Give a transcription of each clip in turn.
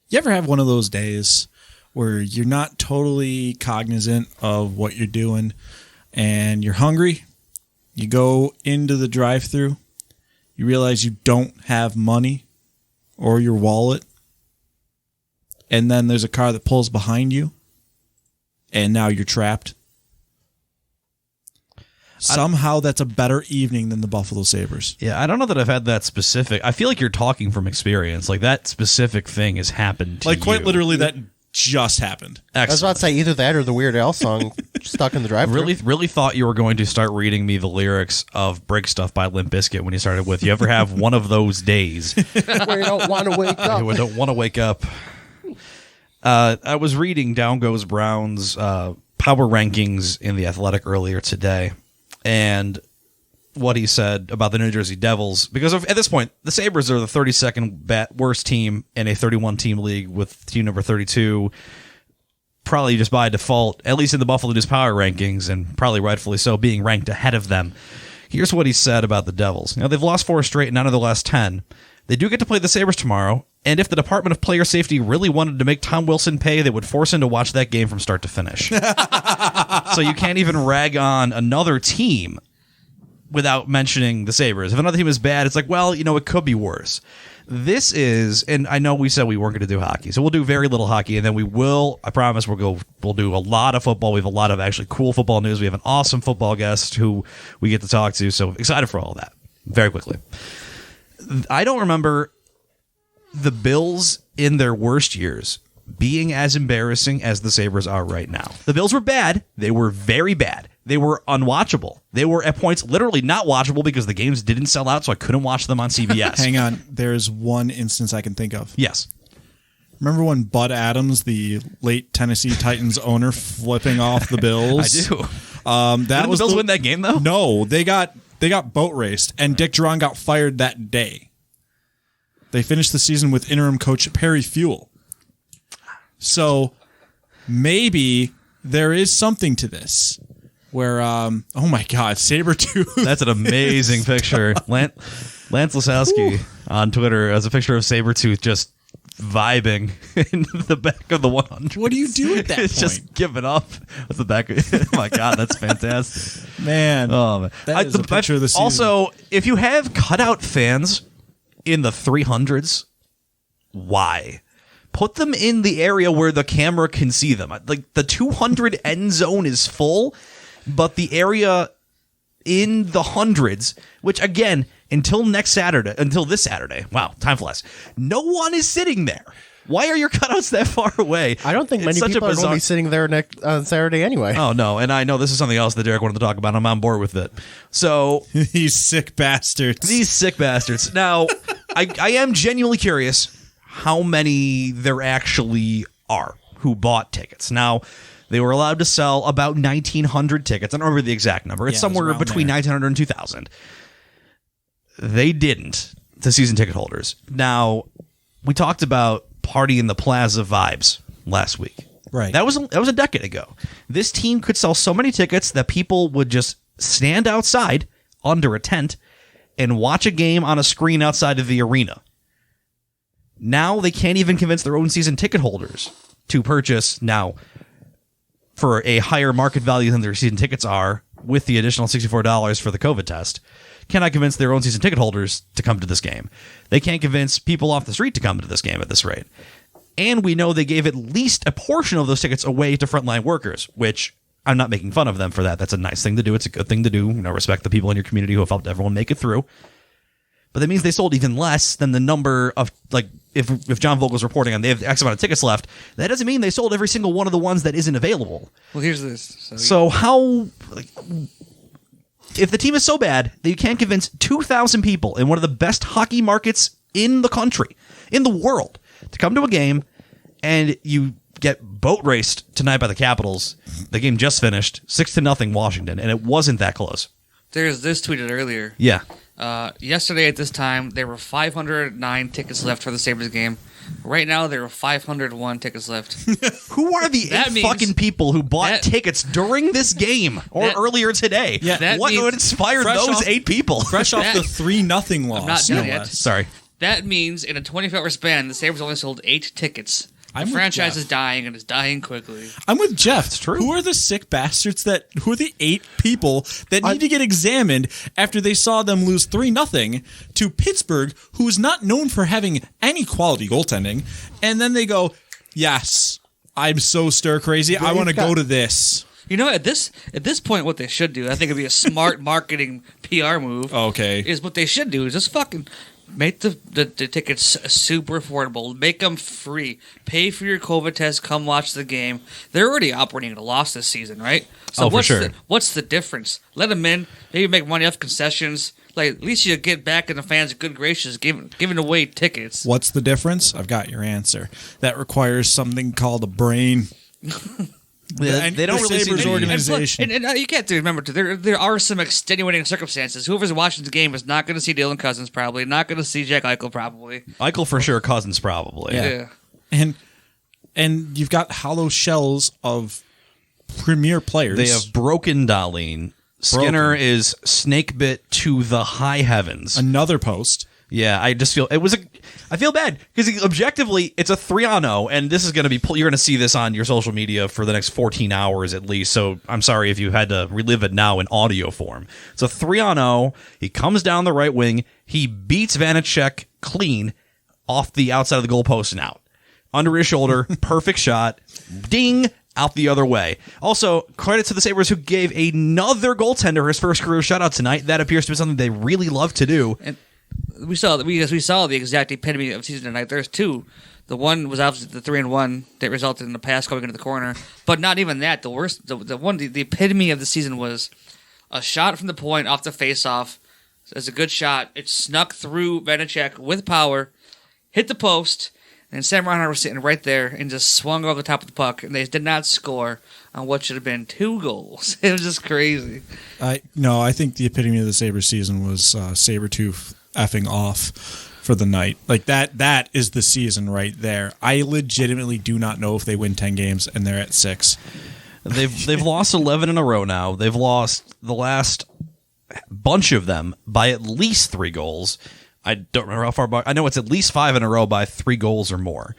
You ever have one of those days where you're not totally cognizant of what you're doing and you're hungry? You go into the drive-thru, you realize you don't have money or your wallet, and then there's a car that pulls behind you, and now you're trapped. Somehow that's a better evening than the Buffalo Sabres. Yeah, I don't know that I've had that specific. I feel like you're talking from experience. Like that specific thing has happened to you. Like quite literally that just happened. Excellent. I was about to say either that or the Weird Al song Stuck in the Drive-Thru. Really thought you were going to start reading me the lyrics of Break Stuff by Limp Bizkit when you started with, you ever have one of those days where you don't want to wake up. You don't want to wake up. I was reading Down Goes Brown's power rankings in The Athletic earlier today. And what he said about the New Jersey Devils, because at this point, the Sabres are the 32nd worst team in a 31-team league with team number 32, probably just by default, at least in the Buffalo News power rankings, and probably rightfully so, being ranked ahead of them. Here's what he said about the Devils. Now, they've lost 4 straight and 9 of the last 10. They do get to play the Sabres tomorrow, and if the Department of Player Safety really wanted to make Tom Wilson pay, they would force him to watch that game from start to finish. So you can't even rag on another team without mentioning the Sabres. If another team is bad, it's like, well, it could be worse. This is, and I know we said we weren't going to do hockey, so we'll do very little hockey, and then we will, I promise, we'll do a lot of football. We have a lot of actually cool football news. We have an awesome football guest who we get to talk to, so excited for all of that. Very quickly. I don't remember the Bills in their worst years being as embarrassing as the Sabres are right now. The Bills were bad. They were very bad. They were unwatchable. They were at points literally not watchable because the games didn't sell out, so I couldn't watch them on CBS. Hang on. There's one instance I can think of. Yes. Remember when Bud Adams, the late Tennessee Titans owner, flipping off the Bills? I do. Didn't the Bills win that game, though? No, they got boat raced, and Dick Duran got fired that day. They finished the season with interim coach Perry Fuel. So maybe there is something to this where, oh my God, Sabretooth. That's an amazing picture. Lance Lasowski on Twitter has a picture of Sabretooth just vibing in the back of the 100. What do you do at that It's point? just giving up at the back. Oh my God, that's fantastic. Man. Oh, man. That is a picture of the season. Also, if you have cutout fans in the 300s, why? Put them in the area where the camera can see them. Like the 200 end zone is full, but the area in the hundreds, which again, until this Saturday, wow, time flies. No one is sitting there. Why are your cutouts that far away? I don't think many people are going to be sitting there on Saturday anyway. Oh, no, and I know this is something else that Derek wanted to talk about. I'm on board with it. So These sick bastards. Now, I am genuinely curious how many there actually are who bought tickets. Now, they were allowed to sell about 1,900 tickets. I don't remember the exact number. It's somewhere between 1,900 and 2,000. They didn't, to season ticket holders. Now, we talked about Party in the Plaza vibes last week. Right. That was a decade ago. This team could sell so many tickets that people would just stand outside under a tent and watch a game on a screen outside of the arena. Now they can't even convince their own season ticket holders to purchase now for a higher market value than their season tickets are, with the additional $64 for the COVID test. Cannot convince their own season ticket holders to come to this game. They can't convince people off the street to come to this game at this rate. And we know they gave at least a portion of those tickets away to frontline workers, which I'm not making fun of them for that. That's a nice thing to do. It's a good thing to do. Respect the people in your community who have helped everyone make it through. But that means they sold even less than the number of, like, if John Vogel's reporting on they have X amount of tickets left, that doesn't mean they sold every single one of the ones that isn't available. Well, here's this. So how, if the team is so bad that you can't convince 2,000 people in one of the best hockey markets in the country, in the world, to come to a game, and you get boat raced tonight by the Capitals, the game just finished, 6-0 Washington, and it wasn't that close. There's this tweeted earlier. Yeah. Yesterday at this time, there were 509 tickets left for the Sabres game. Right now, there are 501 tickets left. Who are the fucking people who bought tickets during this game or earlier today? Yeah, what would inspire those 8 people? Fresh off the 3-0 loss. I'm not done yet. Sorry. That means in a 24-hour span, the Sabres only sold 8 tickets. The I'm with franchise Jeff. is dying, and it's dying quickly. I'm with Jeff. It's true. Who are the sick bastards who are the 8 people that need to get examined after they saw them lose 3-0 to Pittsburgh, who is not known for having any quality goaltending, and then they go, yes, I'm so stir crazy. I want to go to this. You know, at this point, what they should do, I think it'd be a smart marketing PR move. Okay. Is what they should do is just fucking make the tickets super affordable. Make them free. Pay for your COVID test. Come watch the game. They're already operating at a loss this season, right? So for sure. What's the difference? Let them in. Maybe make money off concessions. Like, at least you get back in the fans' good gracious, giving away tickets. What's the difference? I've got your answer. That requires something called a brain. They don't really seem Sabres to be- organization. And you can't remember too. There are some extenuating circumstances. Whoever's watching the game is not going to see Dylan Cousins probably, not going to see Jack Eichel probably. Eichel for sure, Cousins probably. Yeah. And you've got hollow shells of premier players. They have broken Dahlin. Skinner is snake bit to the high heavens. another post. Yeah, I just feel I feel bad because objectively it's a 3-0, and this is going to be you're going to see this on your social media for the next 14 hours at least. So I'm sorry if you had to relive it now in audio form. It's a 3-0. He comes down the right wing. He beats Vanacek clean off the outside of the goalpost and out under his shoulder. Perfect shot. Ding. Out the other way. Also, credit to the Sabres who gave another goaltender his first career shutout tonight. That appears to be something they really love to do. And we saw the exact epitome of season tonight. There's 2. The one was obviously the 3-1 that resulted in the pass going into the corner. But not even that. The worst, the epitome of the season was a shot from the point off the face-off. It's a good shot. It snuck through Vanacek with power, hit the post, and Sam Reinhart was sitting right there and just swung over the top of the puck, and they did not score on what should have been 2 goals. It was just crazy. I think the epitome of the Sabres season was Sabretooth effing off for the night. Like that is the season right there. I legitimately do not know if they win 10 games and they're at 6. They've lost 11 in a row now. They've lost the last bunch of them by at least 3 goals. I don't remember how far back. I know it's at least 5 in a row by 3 goals or more,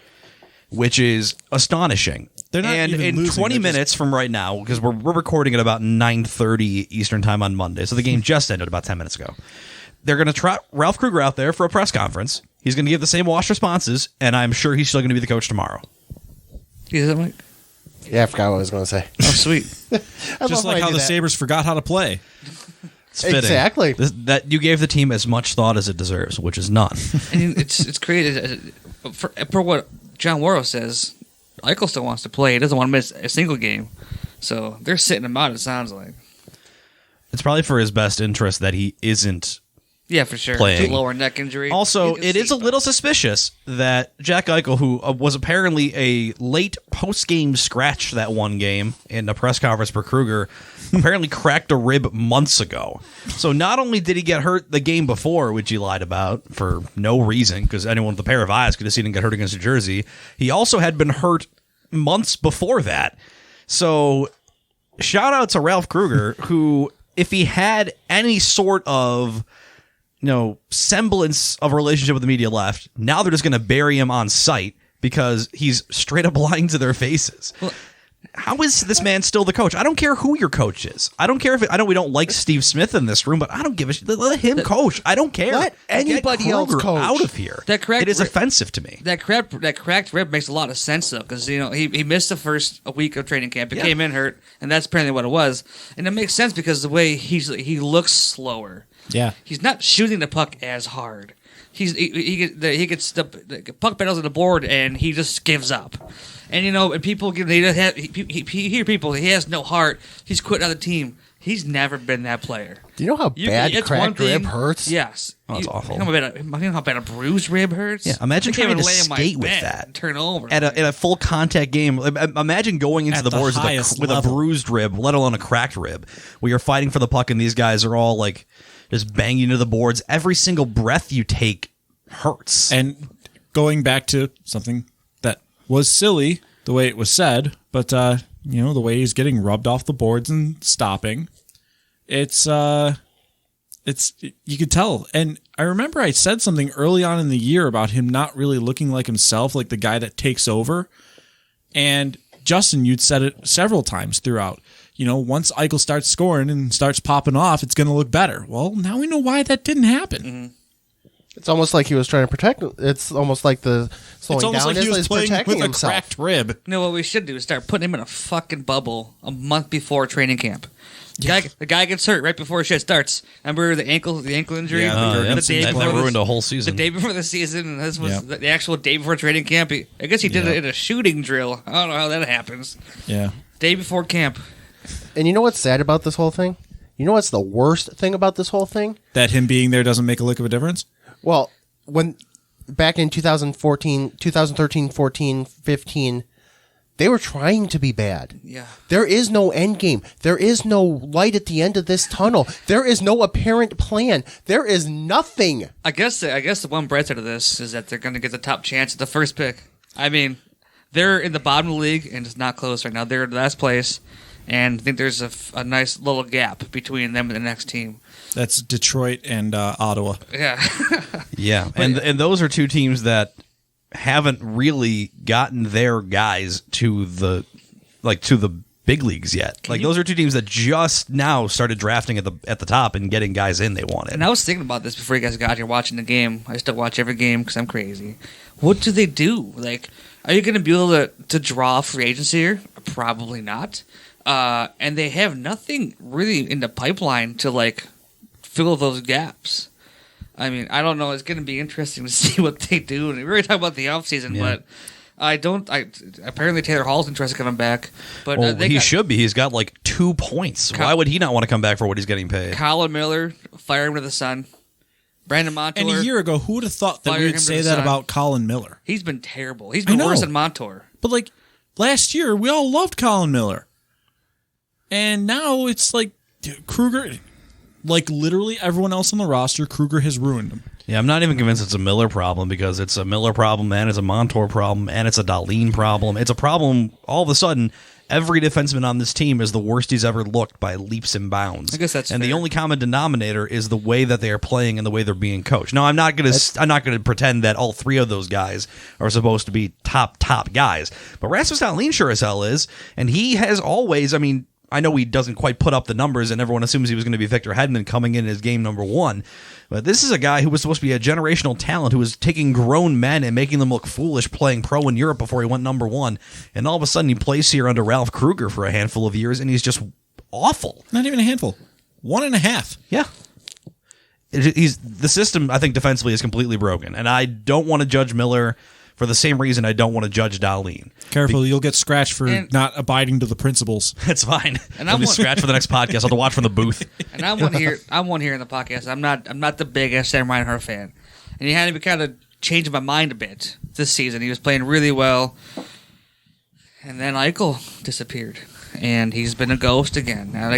which is astonishing. They're not and even in losing, 20 they're minutes from right now, because we're recording at about 9:30 Eastern time on Monday, so the game just ended about 10 minutes ago. They're going to trot Ralph Kruger out there for a press conference. He's going to give the same wash responses, and I'm sure he's still going to be the coach tomorrow. Is that Mike? Yeah, I forgot what I was going to say. Oh, sweet. Just like how the Sabres forgot how to play. It's fitting. Exactly. That you gave the team as much thought as it deserves, which is none. And it's created for what John Worrow says. Eichel still wants to play. He doesn't want to miss a single game. So they're sitting him out, it sounds like. It's probably for his best interest that he isn't. Yeah, for sure. Playing. Lower neck injury. Also, You can it is see, a little suspicious that Jack Eichel, who was apparently a late post-game scratch that one game in a press conference for Kruger, apparently cracked a rib months ago. So not only did he get hurt the game before, which he lied about for no reason, because anyone with a pair of eyes could have seen him get hurt against New Jersey, he also had been hurt months before that. So shout out to Ralph Kruger, who, if he had any sort of semblance of a relationship with the media left, now they're just going to bury him on site because he's straight up lying to their faces. Well, how is this man still the coach? I don't care who your coach is. I don't care if I know we don't like Steve Smith in this room, but I don't give a shit. Let him coach. I don't care. Let anybody Get else Kruger coach. out of here. That correct- It is offensive to me. that cracked rib makes a lot of sense, though, because he missed the first week of training camp. He came in hurt, and that's apparently what it was. And it makes sense because the way he looks slower. Yeah. He's not shooting the puck as hard. He gets the puck battles on the board and he just gives up. And and people he hear people. He has no heart. He's quit on the team. He's never been that player. Do you know how bad it's cracked one thing- rib hurts? Yes. Oh, it's awful. You know how bad a bruised rib hurts? Yeah, imagine I can't trying to even lay in my skate with bed that. and turn over. At a full contact game, imagine going into At the the boards highest with a level. bruised rib, let alone a cracked rib, where you're fighting for the puck and these guys are all like just banging into the boards. Every single breath you take hurts. And going back to something that was silly, the way it was said, but the way he's getting rubbed off the boards and stopping, it's you could tell. And I remember I said something early on in the year about him not really looking like himself, like the guy that takes over. And Justin, you'd said it several times throughout. Once Eichel starts scoring and starts popping off, it's going to look better. Well, now we know why that didn't happen. Mm-hmm. It's almost like he was trying to protect. It's almost like the slowing It's almost down like he was is playing protecting with himself. a cracked rib. What we should do is start putting him in a fucking bubble a month before training camp. The guy gets hurt right before shit starts. Remember the ankle injury? That ruined a whole season. The day before the season, and this was the actual day before training camp. I guess he did it in a shooting drill. I don't know how that happens. Yeah. Day before camp. And you know what's sad about this whole thing? You know what's the worst thing about this whole thing? That him being there doesn't make a lick of a difference? Well, when back in 2013, 14, 15, they were trying to be bad. Yeah. There is no end game. There is no light at the end of this tunnel. There is no apparent plan. There is nothing. I guess the one bright side of this is that they're going to get the top chance at the first pick. I mean, they're in the bottom of the league, and it's not close right now. They're in last place, and I think there's a nice little gap between them and the next team. That's Detroit and Ottawa. Yeah. Yeah, and those are two teams that haven't really gotten their guys to the big leagues yet. Those are two teams that just now started drafting at the top and getting guys in they wanted. And I was thinking about this before you guys got here watching the game. I still watch every game because I'm crazy. What do they do? Are you going to be able to draw free agency here? Probably not. And they have nothing really in the pipeline to fill those gaps. I mean, I don't know. It's going to be interesting to see what they do. And we're going to talk about the offseason, but apparently Taylor Hall's interested in coming back. But he should be. He's got 2 points. Why would he not want to come back for what he's getting paid? Colin Miller, fire him to the sun. Brandon Montour. And a year ago, who would have thought that we would say that about Colin Miller? He's been terrible. He's been worse than Montour. But last year, we all loved Colin Miller. And now it's Kruger... literally everyone else on the roster, Kruger has ruined them. Yeah, I'm not even convinced it's a Miller problem because it's a Miller problem and it's a Montour problem and it's a Dahlin problem. It's a problem, all of a sudden, every defenseman on this team is the worst he's ever looked by leaps and bounds. I guess that's and fair. the only common denominator is the way that they are playing and the way they're being coached. Now, I'm not going to pretend that all three of those guys are supposed to be top guys, but Rasmus Dahlin sure as hell is, and he has always, I know he doesn't quite put up the numbers, and everyone assumes he was going to be Victor Hedman coming in as game number one. But this is a guy who was supposed to be a generational talent who was taking grown men and making them look foolish playing pro in Europe before he went number one. And all of a sudden he plays here under Ralph Kruger for a handful of years, and he's just awful. Not even a handful. 1.5. Yeah. The system, I think, defensively is completely broken. And I don't want to judge Miller for the same reason I don't want to judge Dahlin. Careful, you'll get scratched for not abiding to the principles. That's fine. And I'll be scratched for the next podcast. I'll have to watch from the booth. And I'm one here in the podcast. I'm not the biggest Sam Reinhart fan. And he had to kind of change my mind a bit this season. He was playing really well. And then Eichel disappeared. And he's been a ghost again. Now,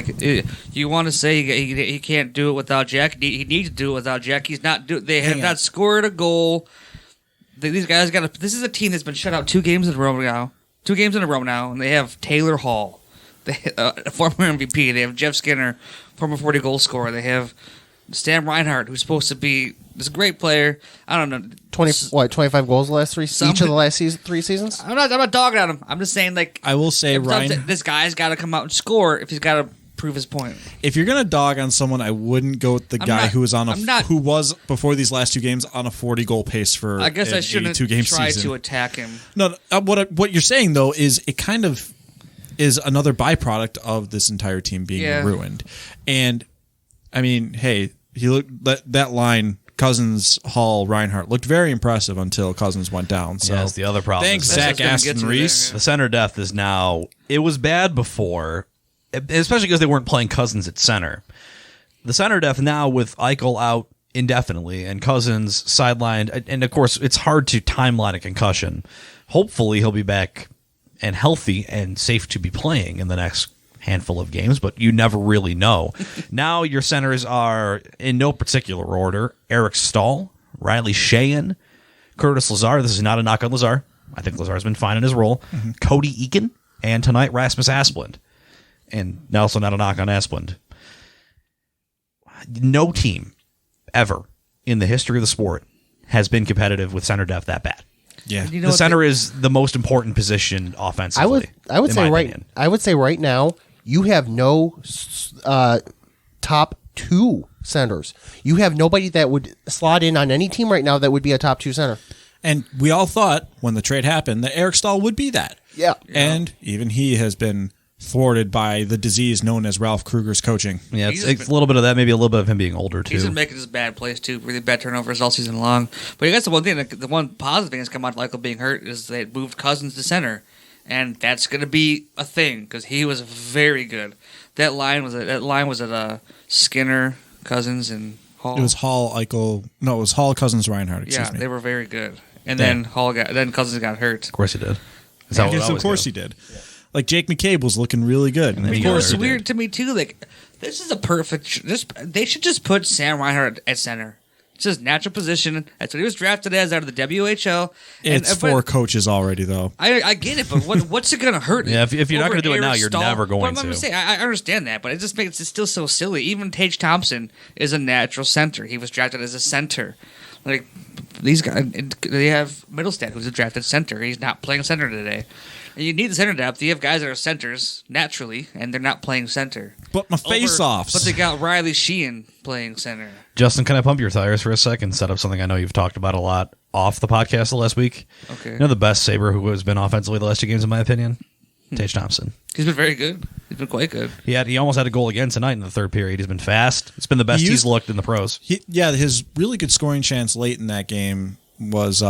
you want to say he can't do it without Jack? He needs to do it without Jack. They have not scored a goal. These guys got. This is a team that's been shut out 2 games in a row now. 2 games in a row now, and they have Taylor Hall, former MVP. They have Jeff Skinner, former 40-goal scorer. They have Sam Reinhart, who's supposed to be this great player. I don't know. 25 goals the last 3 each of the last 3 seasons? I'm not dogging on him. I'm just saying, I will say, Ryan, this guy's got to come out and score if he's got to prove his point. If you're gonna dog on someone, I wouldn't go with the guy who was before these last 2 games on a 40-goal pace for. I guess I shouldn't try to attack him. No, what you're saying though is it kind of is another byproduct of this entire team being ruined. And I mean, hey, he looked that line. Cousins, Hall, Reinhart looked very impressive until Cousins went down. So that's the other problem. Thanks, Zach Aston Reese. The center depth is now. It was bad before. Especially because they weren't playing Cousins at center. The center depth now with Eichel out indefinitely and Cousins sidelined, and of course it's hard to timeline a concussion. Hopefully he'll be back and healthy and safe to be playing in the next handful of games, but you never really know. Now your centers are in no particular order: Eric Stahl, Riley Sheahan, Curtis Lazar. This is not a knock on Lazar. I think Lazar's been fine in his role. Mm-hmm. Cody Eakin, and tonight Rasmus Asplund. And also not a knock on Asplund. no team ever in the history of the sport has been competitive with center depth that bad. Yeah. You know The what center is the most important position offensively. I would in say my right. opinion. I would say right now you have no top 2 centers. You have nobody that would slot in on any team right now that would be a top 2 center. And we all thought when the trade happened that Eric Stahl would be that. Yeah. And even he has been thwarted by the disease known as Ralph Kruger's coaching. Yeah, it's a little bit of that, maybe a little bit of him being older too. He's been making this bad plays too, really bad turnovers all season long. But I guess the one thing, the one positive thing that's come out of Michael being hurt is they moved Cousins to center, and that's going to be a thing because he was very good. That line was at Skinner, Cousins, and Hall. It was Hall, Eichel. No, it was Hall, Cousins, Reinhardt. Excuse me. They were very good. And then Cousins got hurt. Of course he did. Is that what it Yes, of always course goes? he did. Like Jake McCabe was looking really good. And then Of he course got he hurt. did. Weird to me too. Like this is a perfect. They should just put Sam Reinhart at center. It's his natural position. That's what he was drafted as out of the WHL. It's four coaches already, though. I get it, but what's it going to hurt? Yeah, if you're not over going to do it now, Eric you're Stahl? never going But I'm to. gonna say, I understand that, but it just makes it still so silly. Even Tage Thompson is a natural center. He was drafted as a center. Like these guys, they have Middlestat, who's a drafted center. He's not playing center today. And you need the center depth. You have guys that are centers naturally, and they're not playing center. But my face-offs. But they got Riley Sheehan playing center. Justin, can I pump your tires for a second? Set up something I know you've talked about a lot off the podcast the last week. Okay. You know the best Sabre who has been offensively the last 2 games, in my opinion? Tage Thompson. He's been very good. He's been quite good. He almost had a goal again tonight in the third period. He's been fast. It's been the best he's looked in the pros. His really good scoring chance late in that game was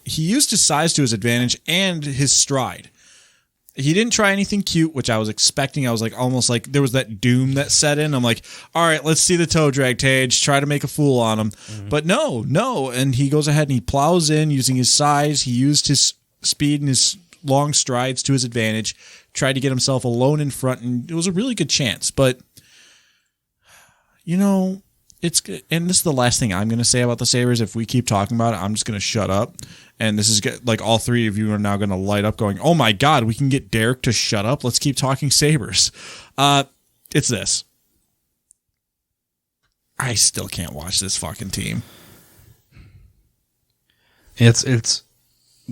he used his size to his advantage and his stride. He didn't try anything cute, which I was expecting. I was like, almost like there was that doom that set in. I'm like, all right, let's see the toe drag, Tage. Try to make a fool on him. Mm-hmm. But no. And he goes ahead and he plows in using his size. He used his speed and his long strides to his advantage, tried to get himself alone in front, and it was a really good chance. But, it's good. And this is the last thing I'm going to say about the Sabres. If we keep talking about it, I'm just going to shut up. And this is like all three of you are now going to light up going, oh my God, we can get Derek to shut up. Let's keep talking Sabres. It's this. I still can't watch this fucking team. It's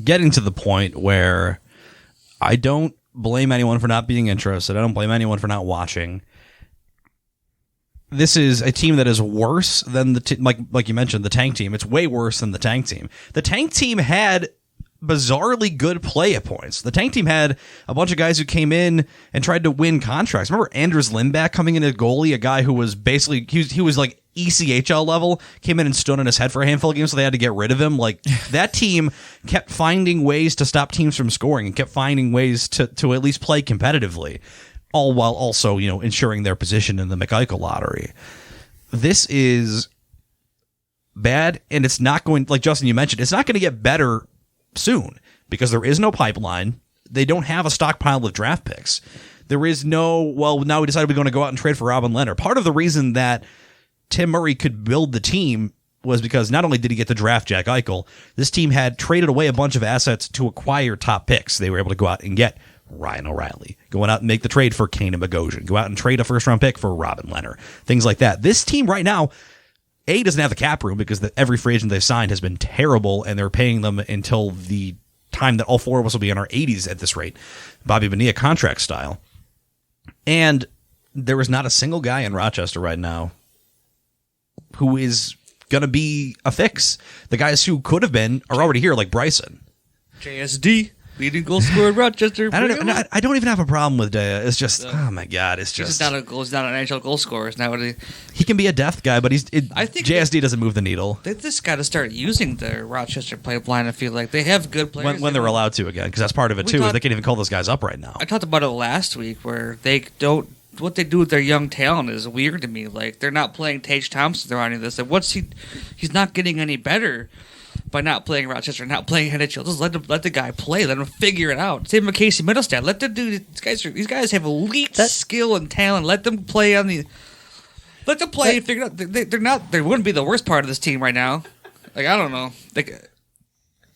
getting to the point where I don't blame anyone for not being interested. I don't blame anyone for not watching. This is a team that is worse than like you mentioned, the tank team. It's way worse than the tank team. The tank team had bizarrely good play at points. The tank team had a bunch of guys who came in and tried to win contracts. Remember Anders Lindback coming in as goalie, a guy who was basically he was like ECHL level, came in and stood on his head for a handful of games, so they had to get rid of him. Like that team kept finding ways to stop teams from scoring and kept finding ways to at least play competitively, all while also, ensuring their position in the McEichel lottery. This is bad, and it's not going, like Justin, you mentioned, it's not going to get better soon because there is no pipeline. They don't have a stockpile of draft picks. There is no, now we decided we're going to go out and trade for Robin Lehner. Part of the reason that Tim Murray could build the team was because not only did he get to draft Jack Eichel, this team had traded away a bunch of assets to acquire top picks. They were able to go out and get Ryan O'Reilly, going out and make the trade for Kane and Bogosian, go out and trade a first-round pick for Robin Lehner, things like that. This team right now, doesn't have the cap room because every free agent they've signed has been terrible, and they're paying them until the time that all four of us will be in our 80s at this rate, Bobby Bonilla contract style. And there is not a single guy in Rochester right now who is going to be a fix. The guys who could have been are already here, like Bryson. JSD. Leading goal scorer in Rochester. I don't even have a problem with Daya. It's just, oh my God, it's just. He's not an NHL goal scorer. It's not what he can be a depth guy, but I think JSD doesn't move the needle. They just got to start using the Rochester pipeline. I feel like they have good players when they're allowed to again, because that's part of it too. They can't even call those guys up right now. I talked about it last week, where they don't. What they do with their young talent is weird to me. Like they're not playing Tage Thompson or any of this. Like what's he? He's not getting any better by not playing Rochester, not playing NHL. Just let the guy play. Let him figure it out. Same with Casey Middlestat. Let them do. These guys have elite skill and talent. Let them play on the. Let them play. Figure it out. They're not. They wouldn't be the worst part of this team right now. Like I don't know.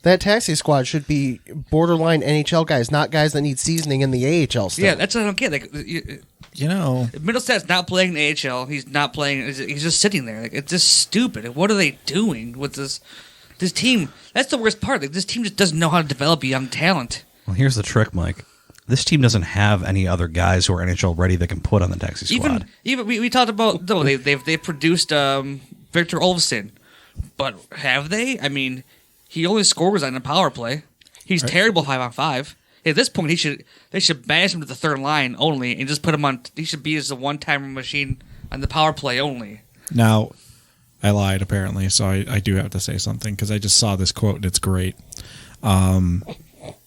That taxi squad should be borderline NHL guys, not guys that need seasoning in the AHL still. Yeah, that's what I don't get. Like Middlestad's not playing in the AHL. He's not playing. He's just sitting there. Like, it's just stupid. Like, what are they doing with this team? That's the worst part. Like, this team just doesn't know how to develop young talent. Well, here's the trick, Mike. This team doesn't have any other guys who are NHL ready that can put on the taxi squad. Even we talked about they've produced Victor Olofsson, but have they? I mean, he only scores on the power play. He's terrible 5-on-5. At this point, they should banish him to the third line only and just put him on. He should be as a one-timer machine on the power play only. Now, I lied apparently, so I do have to say something because I just saw this quote and it's great.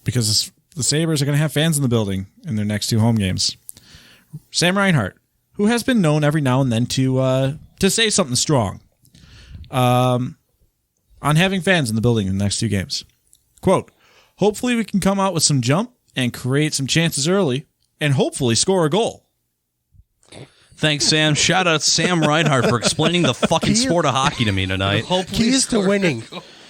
Because the Sabres are going to have fans in the building in their next 2 home games. Sam Reinhart, who has been known every now and then to say something strong on having fans in the building in the next 2 games. Quote, hopefully we can come out with some jump and create some chances early and hopefully score a goal. Thanks, Sam. Shout out Sam Reinhart for explaining the fucking sport of hockey to me tonight. Keys to winning.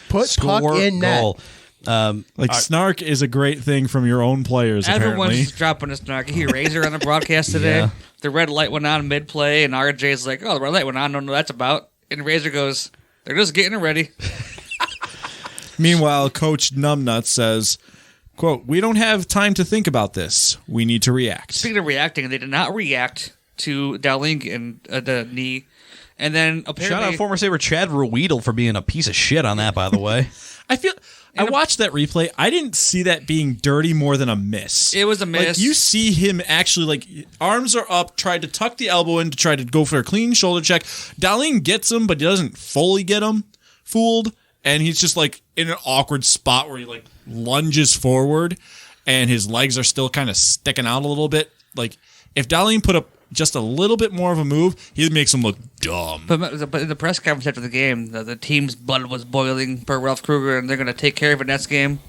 Put puck in goal. net. Snark is a great thing from your own players, Everyone's apparently. just dropping a snark. You hear Razor on the broadcast today. Yeah. The red light went on mid-play, and RJ's like, oh, the red light went on. I don't know what that's about. And Razor goes, they're just getting it ready. Meanwhile, Coach Numbnuts says, quote, we don't have time to think about this. We need to react. Speaking of reacting, they did not react to Dowling and the knee. And then apparently... Shout out former Sabre Chad Ruedel for being a piece of shit on that, by the way. I watched that replay. I didn't see that being dirty more than a miss. It was a miss. Like, you see him actually, like, arms are up, tried to tuck the elbow in to try to go for a clean shoulder check. Dowling gets him, but he doesn't fully get him fooled. And he's just, like, in an awkward spot where he, like, lunges forward and his legs are still kind of sticking out a little bit. Like, if Dowling put up just a little bit more of a move, he makes him look dumb. But in the press conference after the game, the team's blood was boiling per Ralph Kruger, and they're going to take care of it next game.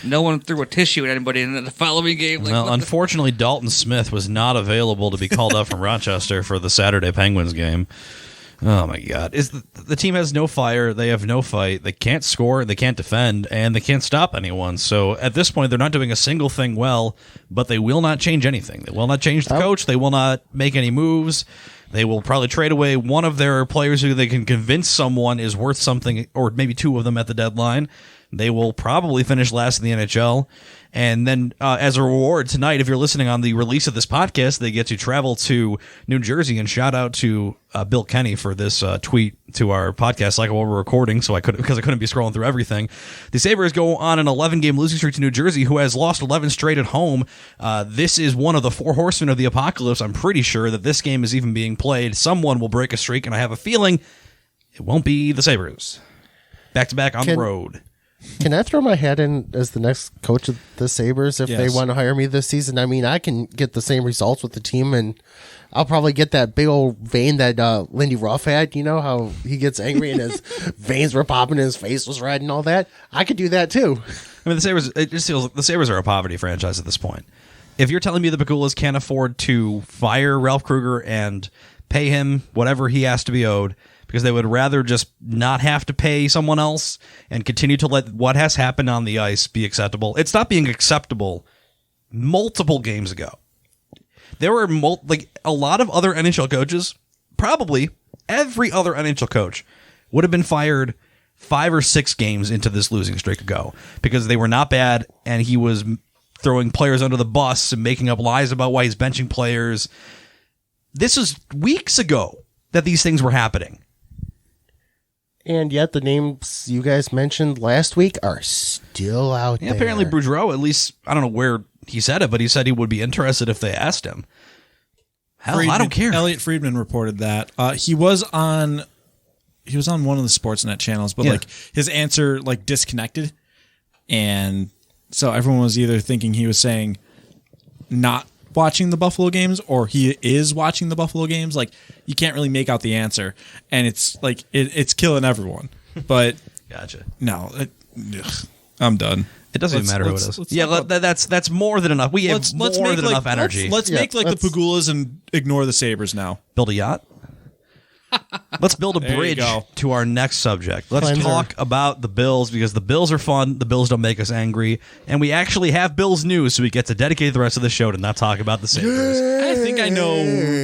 No one threw a tissue at anybody in the following game. Well, unfortunately, Dalton Smith was not available to be called up from Rochester for the Saturday Penguins game. Oh, my God. The team has no fire. They have no fight. They can't score. They can't defend. And they can't stop anyone. So at this point, they're not doing a single thing well, but they will not change anything. They will not change the coach. They will not make any moves. They will probably trade away one of their players who they can convince someone is worth something, or maybe 2 of them at the deadline. They will probably finish last in the NHL. And then as a reward tonight, if you're listening on the release of this podcast, they get to travel to New Jersey. And shout out to Bill Kenny for this tweet to our podcast like while we're recording, because I couldn't be scrolling through everything. The Sabres go on an 11-game losing streak to New Jersey, who has lost 11 straight at home. This is one of the 4 horsemen of the apocalypse. I'm pretty sure that this game is even being played. Someone will break a streak, and I have a feeling it won't be the Sabres. Back-to-back on the road. Can I throw my hat in as the next coach of the Sabres if they want to hire me this season? I mean, I can get the same results with the team, and I'll probably get that big old vein that Lindy Ruff had. You know how he gets angry and his veins were popping and his face was red and all that? I could do that too. I mean, the Sabres are a poverty franchise at this point. If you're telling me the Pagulas can't afford to fire Ralph Kruger and pay him whatever he has to be owed, because they would rather just not have to pay someone else and continue to let what has happened on the ice be acceptable. It's not being acceptable multiple games ago. There were a lot of other NHL coaches, probably every other NHL coach, would have been fired 5 or 6 games into this losing streak ago because they were not bad and he was throwing players under the bus and making up lies about why he's benching players. This was weeks ago that these things were happening. And yet the names you guys mentioned last week are still out there. Apparently Boudreau, at least, I don't know where he said it, but he said he would be interested if they asked him. Hell, I don't care. Elliot Friedman reported that. He was on one of the Sportsnet channels, but like his answer like disconnected. And so everyone was either thinking he was saying not watching the Buffalo games or he is watching the Buffalo games. Like, you can't really make out the answer, and it's like it's killing everyone. But gotcha. No, I'm done. It doesn't even matter who it is. Yeah, that's more than enough. We have more than enough energy. Let's make the Pagulas and ignore the Sabres now. Build a yacht. Let's build a bridge to our next subject. Let's talk about the Bills, because the Bills are fun. The Bills don't make us angry. And we actually have Bills news, so we get to dedicate the rest of the show to not talk about the Sabres. I think I know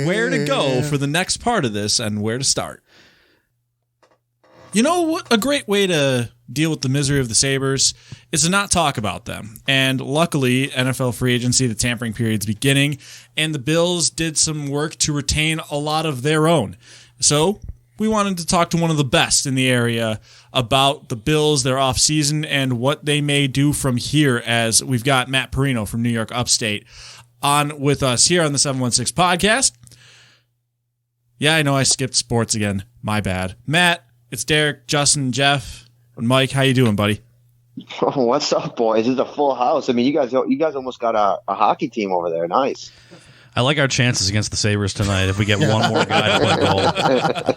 where to go for the next part of this and where to start. You know what? A great way to deal with the misery of the Sabres is to not talk about them. And luckily, NFL free agency, the tampering period's beginning, and the Bills did some work to retain a lot of their own. So we wanted to talk to one of the best in the area about the Bills, their offseason, and what they may do from here, as we've got Matt Parrino from New York Upstate on with us here on the 716 podcast. Yeah, I know I skipped sports again. My bad. Matt, it's Derek, Justin, Jeff, and Mike. How you doing, buddy? Oh, what's up, boys? It's a full house. I mean, you guys almost got a hockey team over there. Nice. I like our chances against the Sabres tonight if we get one more guy to play goal.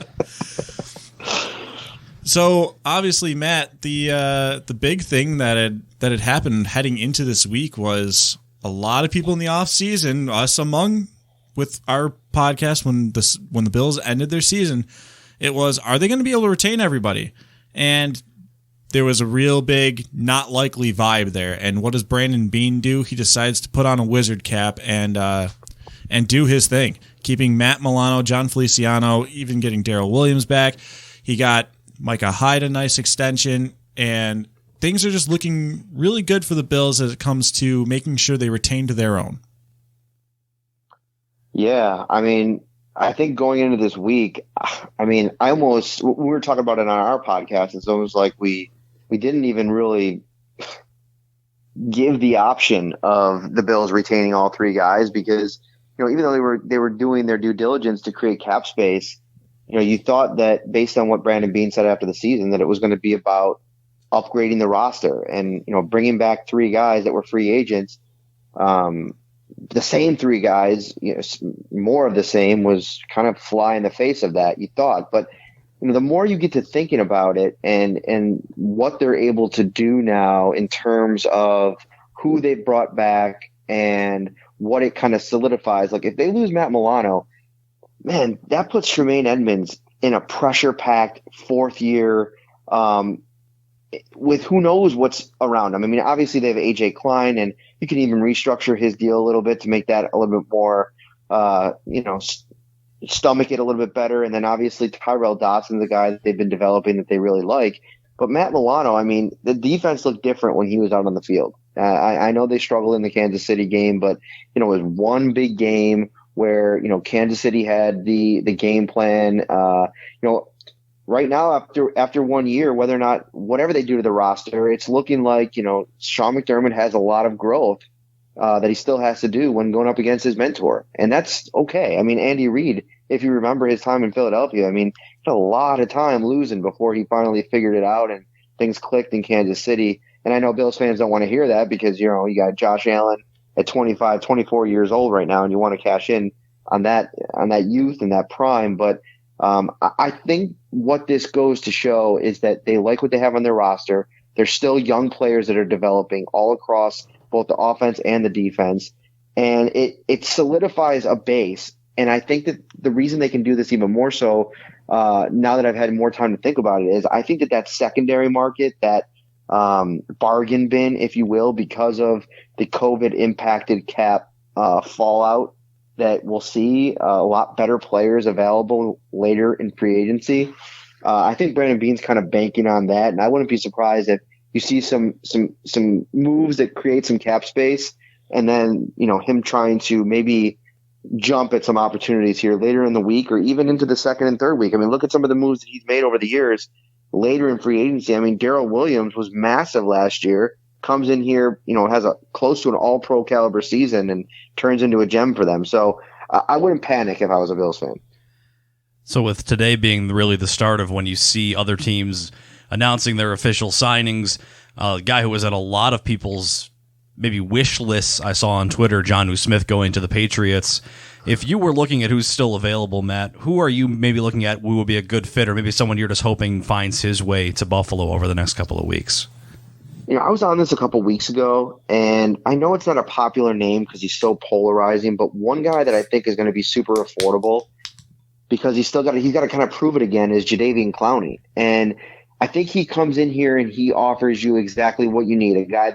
So obviously, Matt, the big thing that had happened heading into this week was a lot of people in the offseason, us among, with our podcast when the Bills ended their season, it was, are they going to be able to retain everybody? And there was a real big not likely vibe there. And what does Brandon Beane do? He decides to put on a wizard cap and do his thing, keeping Matt Milano, John Feliciano, even getting Darrell Williams back. He got Micah Hyde a nice extension, and things are just looking really good for the Bills as it comes to making sure they retain to their own. Yeah, I mean, I think going into this week, I mean, we were talking about it on our podcast. It's almost like we didn't even really give the option of the Bills retaining all three guys, because, you know, even though they were doing their due diligence to create cap space, you know, you thought that based on what Brandon Beane said after the season, that it was going to be about upgrading the roster and, you know, bringing back three guys that were free agents. The same three guys, you know, more of the same was kind of fly in the face of that, you thought. But, you know, the more you get to thinking about it and what they're able to do now in terms of who they brought back and what it kind of solidifies. Like, if they lose Matt Milano, man, that puts Tremaine Edmonds in a pressure-packed fourth year with who knows what's around him. I mean, obviously they have A.J. Klein, and you can even restructure his deal a little bit to make that a little bit more, stomach it a little bit better. And then obviously Tyrell Dotson's a guy that they've been developing that they really like. But Matt Milano, I mean, the defense looked different when he was out on the field. I know they struggled in the Kansas City game, but, you know, it was one big game where, you know, Kansas City had the game plan. Right now, after 1 year, whether or not whatever they do to the roster, it's looking like, you know, Sean McDermott has a lot of growth that he still has to do when going up against his mentor. And that's okay. I mean, Andy Reid, if you remember his time in Philadelphia, I mean, he had a lot of time losing before he finally figured it out and things clicked in Kansas City. And I know Bills fans don't want to hear that because, you know, you got Josh Allen at 25, 24 years old right now, and you want to cash in on that youth and that prime. But I think what this goes to show is that they like what they have on their roster. There's still young players that are developing all across both the offense and the defense. And it solidifies a base. And I think that the reason they can do this even more so now that I've had more time to think about it is I think that secondary market, that bargain bin, if you will, because of the COVID impacted cap fallout, that we'll see a lot better players available later in free agency. I think Brandon Beane's kind of banking on that, and I wouldn't be surprised if you see some moves that create some cap space, and then, you know, him trying to maybe jump at some opportunities here later in the week or even into the second and third week. I mean, look at some of the moves that he's made over the years later in free agency. I mean, Darrell Williams was massive last year. Comes in here, you know, has a close to an all-pro caliber season and turns into a gem for them. So I wouldn't panic if I was a Bills fan. So with today being really the start of when you see other teams announcing their official signings, a guy who was at a lot of people's maybe wish lists I saw on Twitter, Jonnu Smith going to the Patriots. If you were looking at who's still available, Matt, who are you maybe looking at who would be a good fit, or maybe someone you're just hoping finds his way to Buffalo over the next couple of weeks? You know, I was on this a couple weeks ago, and I know it's not a popular name because he's so polarizing, but one guy that I think is going to be super affordable, because he's got to kind of prove it again as Jadeveon Clowney. And I think he comes in here and he offers you exactly what you need, a guy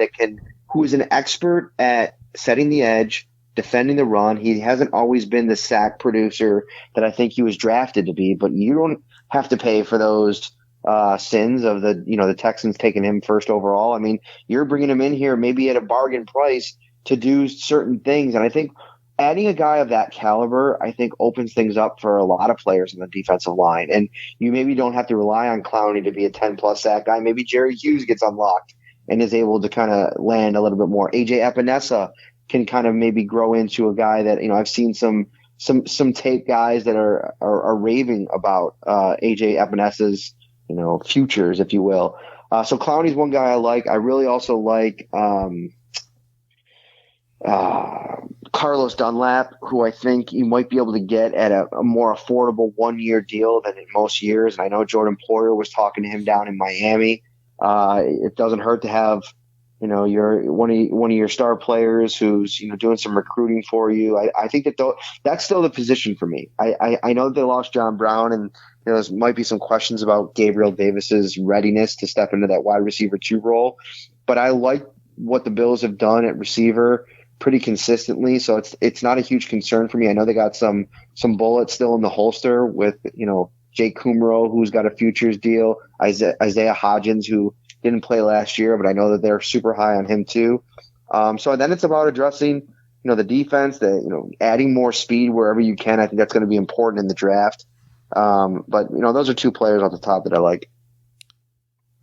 who is an expert at setting the edge, defending the run. He hasn't always been the sack producer that I think he was drafted to be, but you don't have to pay for those sins of the Texans taking him first overall. I mean, you're bringing him in here maybe at a bargain price to do certain things. And I think adding a guy of that caliber, I think, opens things up for a lot of players in the defensive line. And you maybe don't have to rely on Clowney to be a 10-plus sack guy. Maybe Jerry Hughes gets unlocked and is able to kind of land a little bit more. AJ Epinesa can kind of maybe grow into a guy that, I've seen some tape guys that are raving about AJ Epinesa's, futures, if you will. So Clowney's one guy I like. I really also like Carlos Dunlap, who I think you might be able to get at a more affordable 1-year deal than in most years. And I know Jordan Poyer was talking to him down in Miami. It doesn't hurt to have, your one of your star players who's doing some recruiting for you. I think that's still the position for me. I know that they lost John Brown, and there might be some questions about Gabriel Davis's readiness to step into that wide receiver 2 role, but I like what the Bills have done at receiver pretty consistently, so it's not a huge concern for me. I know they got some bullets still in the holster with Jake Kumro, who's got a futures deal, Isaiah Hodgins, who didn't play last year, but I know that they're super high on him too. So then it's about addressing the defense, adding more speed wherever you can. I think that's going to be important in the draft. But those are 2 players off the top that I like.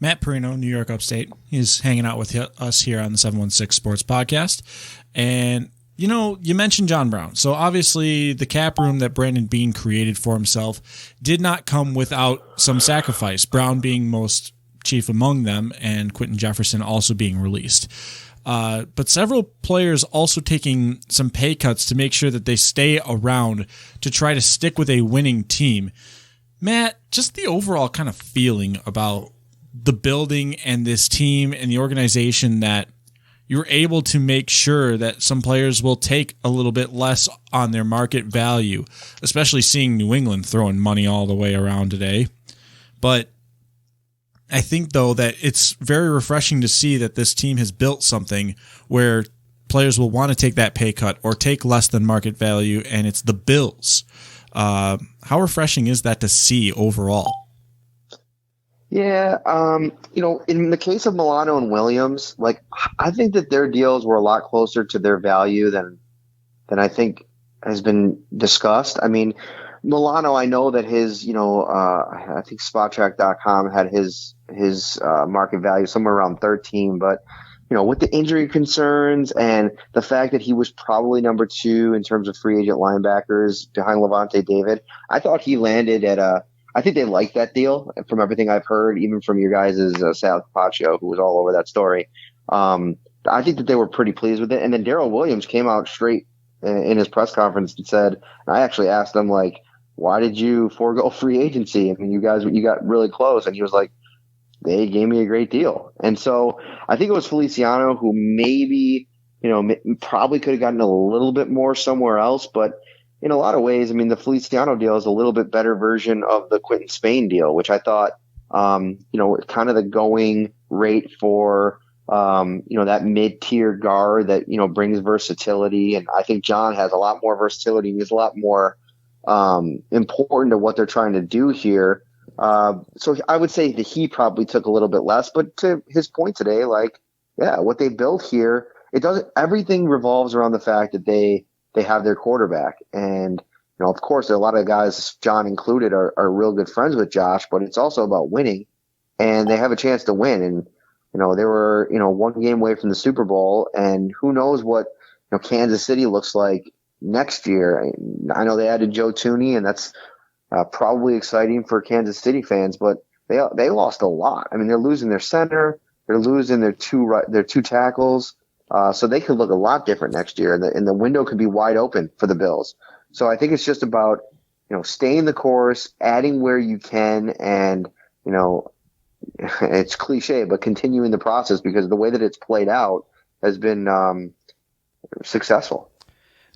Matt Parrino, New York Upstate. He's hanging out with us here on the 716 Sports Podcast. And, you mentioned John Brown. So obviously the cap room that Brandon Beane created for himself did not come without some sacrifice, Brown being most chief among them and Quentin Jefferson also being released. But several players also taking some pay cuts to make sure that they stay around to try to stick with a winning team. Matt, just the overall kind of feeling about the building and this team and the organization, that you're able to make sure that some players will take a little bit less on their market value, especially seeing New England throwing money all the way around today. But I think, though, that it's very refreshing to see that this team has built something where players will want to take that pay cut or take less than market value, and it's the Bills. How refreshing is that to see overall? Yeah, in the case of Milano and Williams, I think that their deals were a lot closer to their value than I think has been discussed. I mean, Milano, I know that his, I think SpotTrack.com had his market value somewhere around 13, but with the injury concerns and the fact that he was probably number 2 in terms of free agent linebackers behind Levante David, I thought he landed at I think they liked that deal from everything I've heard, even from your guys' Sal Capaccio, who was all over that story. I think that they were pretty pleased with it. And then Darrell Williams came out straight in his press conference and said, and I actually asked him, why did you forego free agency? I mean, you got really close. And he was like, they gave me a great deal. And so I think it was Feliciano who maybe, probably could have gotten a little bit more somewhere else, but in a lot of ways, I mean, the Feliciano deal is a little bit better version of the Quentin Spain deal, which I thought, kind of the going rate for, that mid-tier guard that, brings versatility. And I think John has a lot more versatility. And he's a lot more important to what they're trying to do here. So I would say that he probably took a little bit less. But to his point today, what they built here, everything revolves around the fact that they have their quarterback. And, of course, a lot of guys, John included, are real good friends with Josh, but it's also about winning, and they have a chance to win. And, they were, 1 game away from the Super Bowl, and who knows what, Kansas City looks like next year. I know they added Joe Thuney, and that's probably exciting for Kansas City fans, but they lost a lot. I mean, they're losing their center, they're losing their 2 tackles. So they could look a lot different next year, and the window could be wide open for the Bills. So I think it's just about, staying the course, adding where you can, and, it's cliche, but continuing the process, because the way that it's played out has been successful.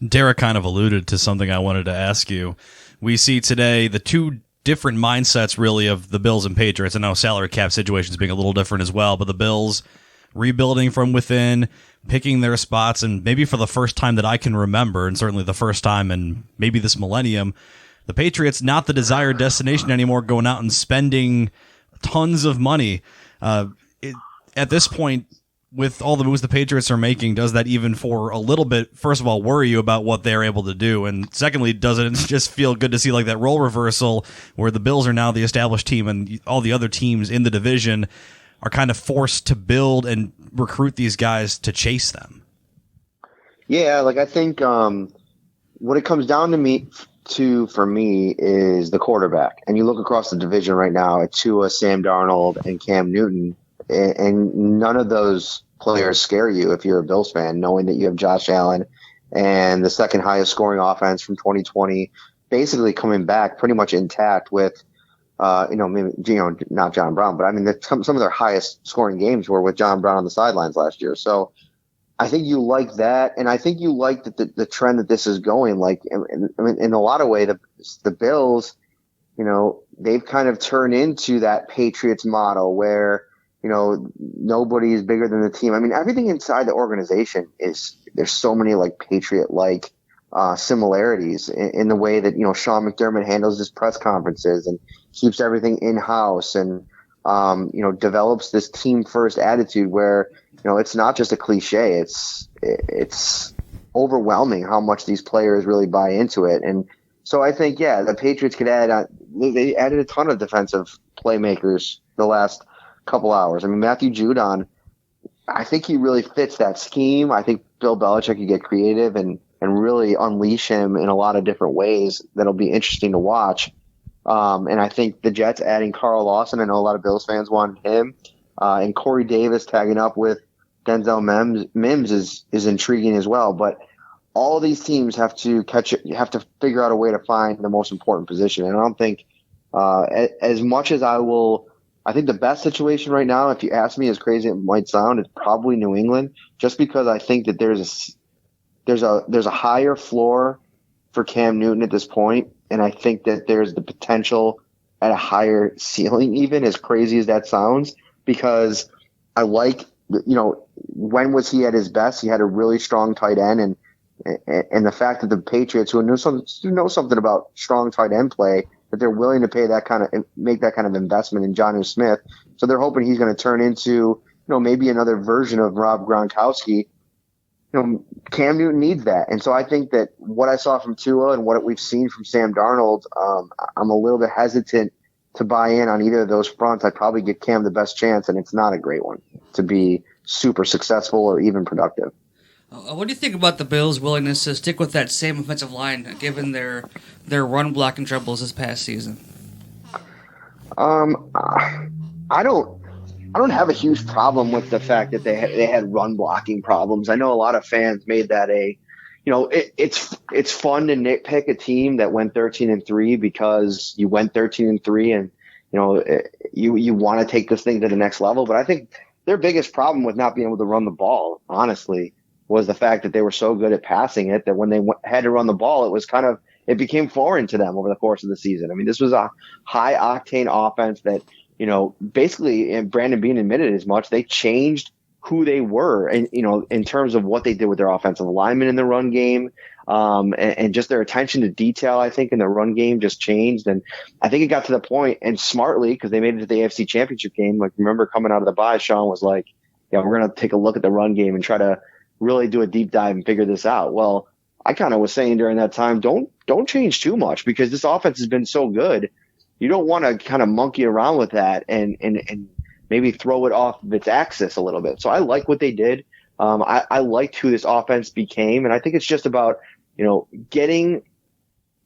Derek kind of alluded to something I wanted to ask you. We see today the two different mindsets, really, of the Bills and Patriots. I know salary cap situations being a little different as well, but the Bills rebuilding from within, picking their spots, and maybe for the first time that I can remember, and certainly the first time in maybe this millennium, the Patriots not the desired destination anymore, going out and spending tons of money. At this point, with all the moves the Patriots are making, does that even for a little bit, first of all, worry you about what they're able to do? And secondly, does it just feel good to see like that role reversal where the Bills are now the established team and all the other teams in the division are kind of forced to build and recruit these guys to chase them? Yeah, like I think what it comes down for me is the quarterback. And you look across the division right now at Tua, Sam Darnold, and Cam Newton, and none of those players scare you if you're a Bills fan, knowing that you have Josh Allen and the second highest scoring offense from 2020 basically coming back pretty much intact with, maybe, not John Brown, but I mean, some of their highest scoring games were with John Brown on the sidelines last year. So I think you like that. And I think you like the trend that this is going. Like, in a lot of ways, the Bills, they've kind of turned into that Patriots model where, nobody is bigger than the team. I mean, everything inside the organization there's so many like Patriot-like similarities in the way that, Sean McDermott handles his press conferences and keeps everything in-house and, develops this team-first attitude where, it's not just a cliche. It's overwhelming how much these players really buy into it. And so I think, the Patriots could they added a ton of defensive playmakers the last couple hours. I mean, Matthew Judon, I think he really fits that scheme. I think Bill Belichick could get creative and really unleash him in a lot of different ways that'll be interesting to watch. And I think the Jets adding Carl Lawson, I know a lot of Bills fans want him, and Corey Davis tagging up with Denzel Mims is intriguing as well. But all these teams have to figure out a way to find the most important position. And I don't think as much as I think the best situation right now, if you ask me, as crazy as it might sound, is probably New England, just because I think that there's a higher floor for Cam Newton at this point, and I think that there's the potential at a higher ceiling, even as crazy as that sounds, because I like, when was he at his best? He had a really strong tight end, and the fact that the Patriots, who know something about strong tight end play, that they're willing to make that kind of investment in Jonnu Smith. So they're hoping he's going to turn into, maybe another version of Rob Gronkowski. Cam Newton needs that. And so I think that what I saw from Tua and what we've seen from Sam Darnold, I'm a little bit hesitant to buy in on either of those fronts. I'd probably give Cam the best chance, and it's not a great one to be super successful or even productive. What do you think about the Bills' willingness to stick with that same offensive line, given their run blocking troubles this past season? I don't have a huge problem with the fact that they had run blocking problems. I know a lot of fans made that it's fun to nitpick a team that went 13-3 because you went 13-3 and you want to take this thing to the next level. But I think their biggest problem with not being able to run the ball, honestly, was the fact that they were so good at passing it that when they had to run the ball, it became foreign to them over the course of the season. I mean, this was a high octane offense that, basically, and Brandon Beane admitted as much, they changed who they were and, in terms of what they did with their offensive linemen in the run game, and just their attention to detail, I think, in the run game just changed. And I think it got to the point, and smartly, because they made it to the AFC Championship game. Like, remember coming out of the bye, Sean was like, we're going to take a look at the run game and try to really do a deep dive and figure this out. Well, I kind of was saying during that time, don't change too much, because this offense has been so good. You don't want to kind of monkey around with that and maybe throw it off of its axis a little bit. So I like what they did. I liked who this offense became, and I think it's just about, getting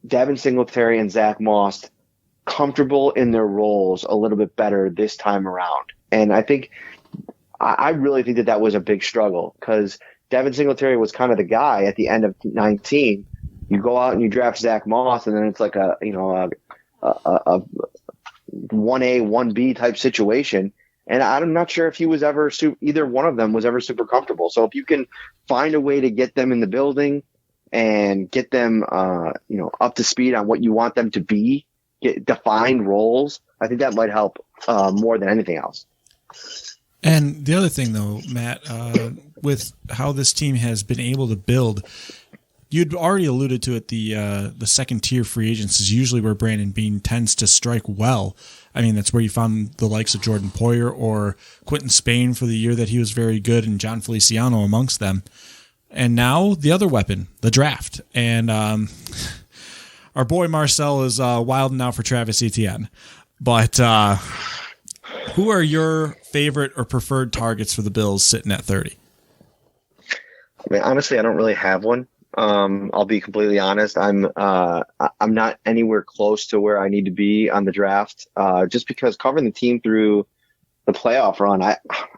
Devin Singletary and Zach Moss comfortable in their roles a little bit better this time around. And I really think that was a big struggle, because Devin Singletary was kind of the guy at the end of 19. You go out and you draft Zach Moss, and then it's like a 1A, 1B type situation. And I'm not sure if he was ever either one of them was ever super comfortable. So if you can find a way to get them in the building and get them, up to speed on what you want them to be, get defined roles, I think that might help more than anything else. And the other thing, though, Matt, with how this team has been able to build, you'd already alluded to it. The second tier free agents is usually where Brandon Beane tends to strike well. I mean, that's where you found the likes of Jordan Poyer or Quentin Spain for the year that he was very good, and John Feliciano amongst them. And now the other weapon, the draft. And our boy Marcel is wilding out for Travis Etienne. But who are your favorite or preferred targets for the Bills sitting at 30? I mean, honestly, I don't really have one. I'll be completely honest. I'm not anywhere close to where I need to be on the draft. Just because covering the team through the playoff run, I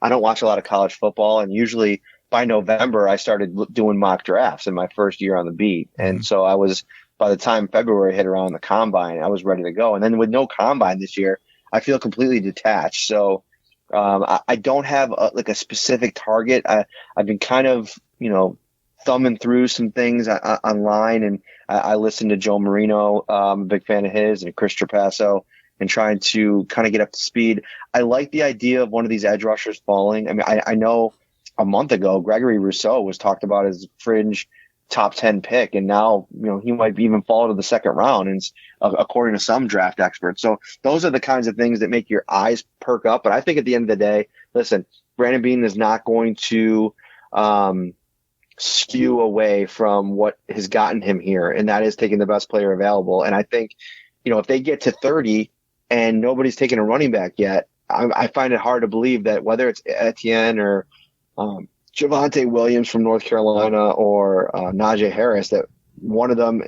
don't watch a lot of college football, and usually by November I started doing mock drafts in my first year on the beat, and so I was, by the time February hit around the combine, I was ready to go. And then with no combine this year, I feel completely detached. So I don't have a specific target. I've been kind of thumbing through some things online, and I listened to Joe Marino. I'm a big fan of his, and Chris Trapasso, and trying to kind of get up to speed. I like the idea of one of these edge rushers falling. I mean, I know a month ago Gregory Rousseau was talked about as fringe top 10 pick, and now he might even fall to the second round, and according to some draft experts. So those are the kinds of things that make your eyes perk up. But I think at the end of the day, listen, Brandon Beane is not going to skew away from what has gotten him here, and that is taking the best player available. And I think if they get to 30 and nobody's taken a running back yet, I find it hard to believe that whether it's Etienne or Javonte Williams from North Carolina or Najee Harris, that one of them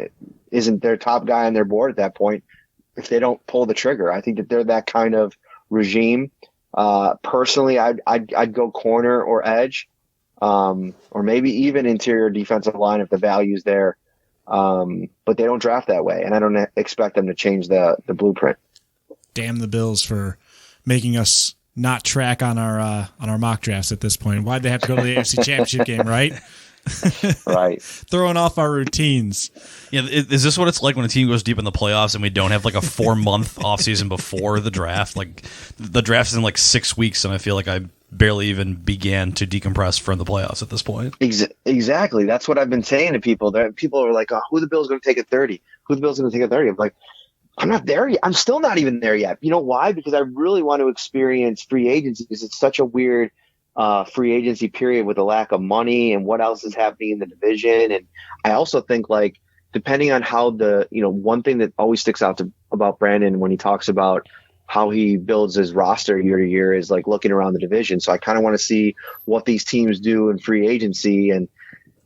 isn't their top guy on their board at that point if they don't pull the trigger. I think that they're that kind of regime. Personally, I'd go corner or edge, or maybe even interior defensive line if the value's there. But they don't draft that way, and I don't expect them to change the blueprint. Damn the Bills for making us not track on our mock drafts at this point. Why'd they have to go to the AFC Championship game, right? Right. Throwing off our routines. Yeah, is this what it's like when a team goes deep in the playoffs and we don't have a 4-month offseason before the draft? The draft is in 6 weeks, and I feel like I barely even began to decompress from the playoffs at this point. Exactly. That's what I've been saying to people. People are like, who the Bills going to take at 30? Who the Bills going to take at 30? I'm like, I'm not there yet. I'm still not even there yet. You know why? Because I really want to experience free agency, because it's such a weird free agency period with a lack of money and what else is happening in the division. And I also think depending on how one thing that always sticks out about Brandon when he talks about how he builds his roster year to year is looking around the division. So I kind of want to see what these teams do in free agency, and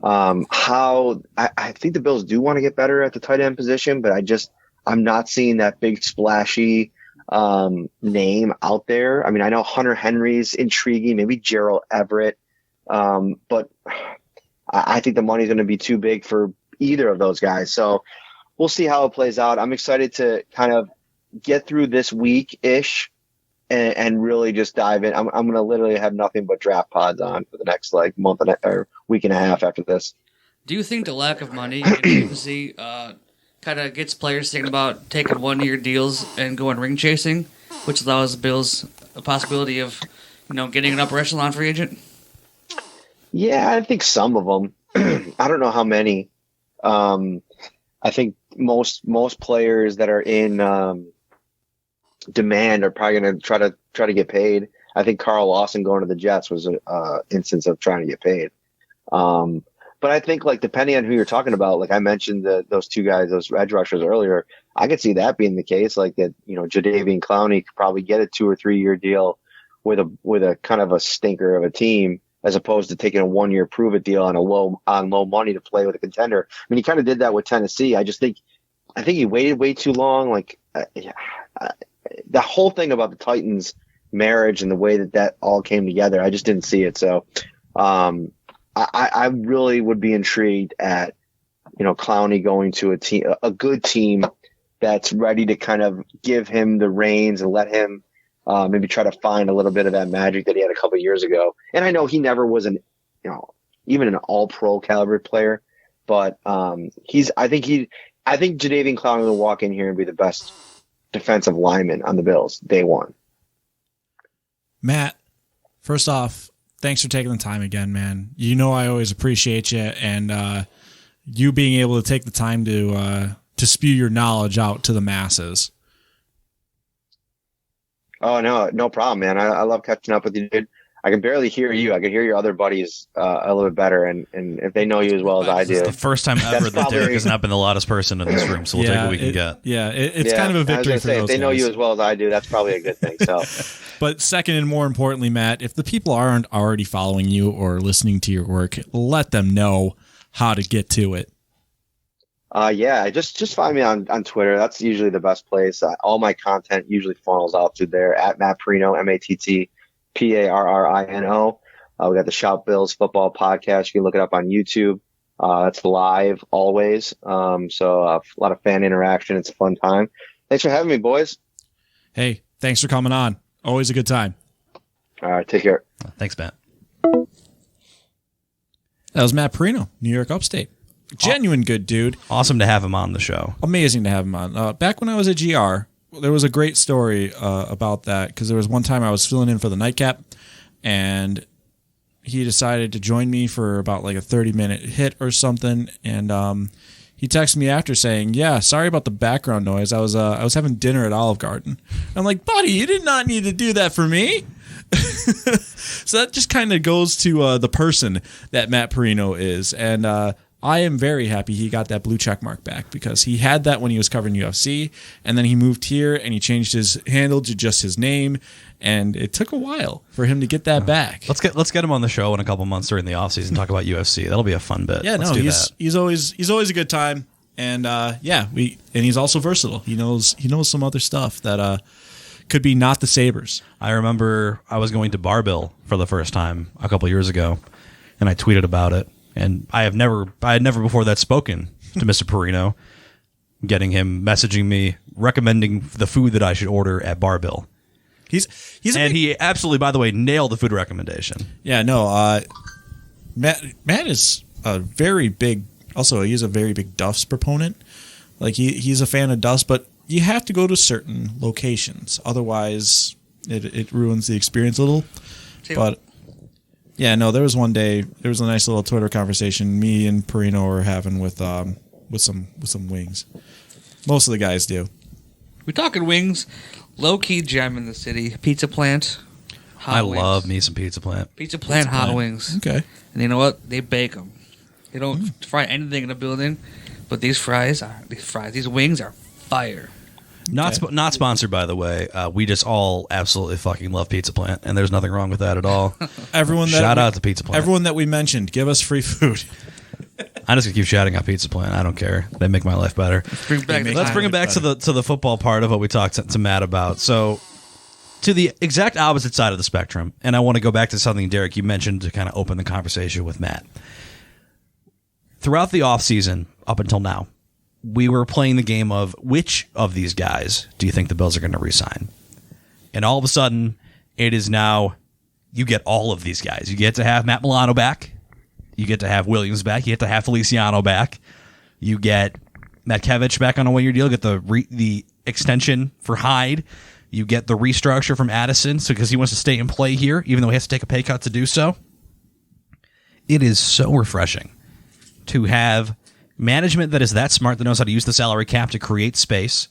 how I think the Bills do want to get better at the tight end position, but I'm not seeing that big splashy name out there. I mean, I know Hunter Henry's intriguing, maybe Gerald Everett, but I think the money's going to be too big for either of those guys. So we'll see how it plays out. I'm excited to kind of get through this week-ish and really just dive in. I'm going to literally have nothing but draft pods on for the next month or week and a half after this. Do you think the lack of money in agency kind of gets players thinking about taking 1-year deals and going ring chasing, which allows the Bills a possibility of, getting an upper echelon free agent? Yeah, I think some of them. I don't know how many. I think most players that are in demand are probably going to try to get paid. I think Carl Lawson going to the Jets was an instance of trying to get paid. But I think depending on who you're talking about, I mentioned those two guys, those edge rushers earlier, I could see that being the case. That, Jadeveon Clowney could probably get a 2 or 3 year deal with a kind of a stinker of a team, as opposed to taking a 1-year prove it deal on low money to play with a contender. I mean, he kind of did that with Tennessee. I think he waited way too long. The whole thing about the Titans marriage and the way that all came together, I just didn't see it. So, I really would be intrigued at, Clowney going to a good team that's ready to kind of give him the reins and let him maybe try to find a little bit of that magic that he had a couple of years ago. And I know he never was even an all-pro caliber player, but I think Jadeveon Clowney will walk in here and be the best defensive lineman on the Bills day one. Matt, first off, thanks for taking the time again, man. You know I always appreciate you, and you being able to take the time to spew your knowledge out to the masses. Oh, no problem, man. I love catching up with you, dude. I can barely hear you. I can hear your other buddies a little bit better, and if they know you as well as I do. It's the first time ever that Derek has not been the loudest person in this room, so we'll take what we can get. Yeah, it's kind of a victory for those if they know you as well as I do, that's probably a good thing. So, But second and more importantly, Matt, if the people aren't already following you or listening to your work, let them know how to get to it. Just find me on Twitter. That's usually the best place. All my content usually funnels out through there at Matt Parrino, MattParrino. We got the Shout Bills football podcast. You can look it up on YouTube. It's live always. So a lot of fan interaction. It's a fun time. Thanks for having me, boys. Hey, thanks for coming on. Always a good time. All right, take care. Thanks, Matt. That was Matt Parrino, New York Upstate. Genuine good dude. Awesome to have him on the show. Amazing to have him on. Back when I was at GR, there was a great story about that, because there was one time I was filling in for the nightcap, and he decided to join me for about like a 30-minute hit or something, and he texted me after saying, "Yeah, sorry about the background noise. I was having dinner at Olive Garden." I'm like, "Buddy, you did not need to do that for me." So that just kind of goes to the person that Matt Parrino is, and I am very happy he got that blue check mark back, because he had that when he was covering UFC, and then he moved here and he changed his handle to just his name, and it took a while for him to get that back. Let's get him on the show in a couple months during the offseason and talk about UFC. That'll be a fun bit. Yeah, he's always a good time, and he's also versatile. He knows some other stuff that could be not the Sabres. I remember I was going to Barbill for the first time a couple years ago, and I tweeted about it. And I had never before that spoken to Mr. Parrino, getting him messaging me, recommending the food that I should order at Barbill. He absolutely, by the way, nailed the food recommendation. Yeah, no, Matt is a very big, also he's a very big Duff's proponent. Like he's a fan of Duff's, but you have to go to certain locations, otherwise it ruins the experience a little. But yeah, no, there was one day, there was a nice little Twitter conversation me and Parrino were having with some wings. Most of the guys do. We're talking wings. Low-key gem in the city. Pizza Plant. I love me some Pizza Plant. Pizza Plant hot wings. Okay. And you know what? They bake them. They don't fry anything in the building, but these wings are fire. Not sponsored, by the way. We just all absolutely fucking love Pizza Plant, and there's nothing wrong with that at all. Shout out to Pizza Plant. Everyone that we mentioned, give us free food. I'm just gonna keep shouting out Pizza Plant. I don't care. They make my life better. Let's bring it back to the football part of what we talked to Matt about. So, to the exact opposite side of the spectrum, and I want to go back to something, Derek, you mentioned to kind of open the conversation with Matt. Throughout the offseason, up until now, we were playing the game of which of these guys do you think the Bills are going to re-sign? And all of a sudden, it is now you get all of these guys. You get to have Matt Milano back. You get to have Williams back. You get to have Feliciano back. You get Matkevich back on a one-year deal. You get the extension for Hyde. You get the restructure from Addison because he wants to stay and play here, even though he has to take a pay cut to do so. It is so refreshing to have management that is that smart, that knows how to use the salary cap to create space.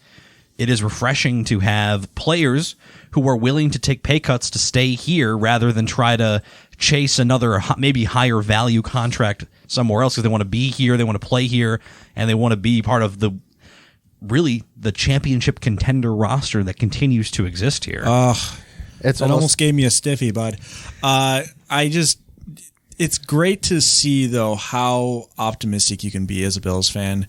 It is refreshing to have players who are willing to take pay cuts to stay here rather than try to chase another maybe higher value contract somewhere else, because they want to be here, they want to play here, and they want to be part of the championship contender roster that continues to exist here. It almost gave me a stiffy, bud. It's great to see, though, how optimistic you can be as a Bills fan,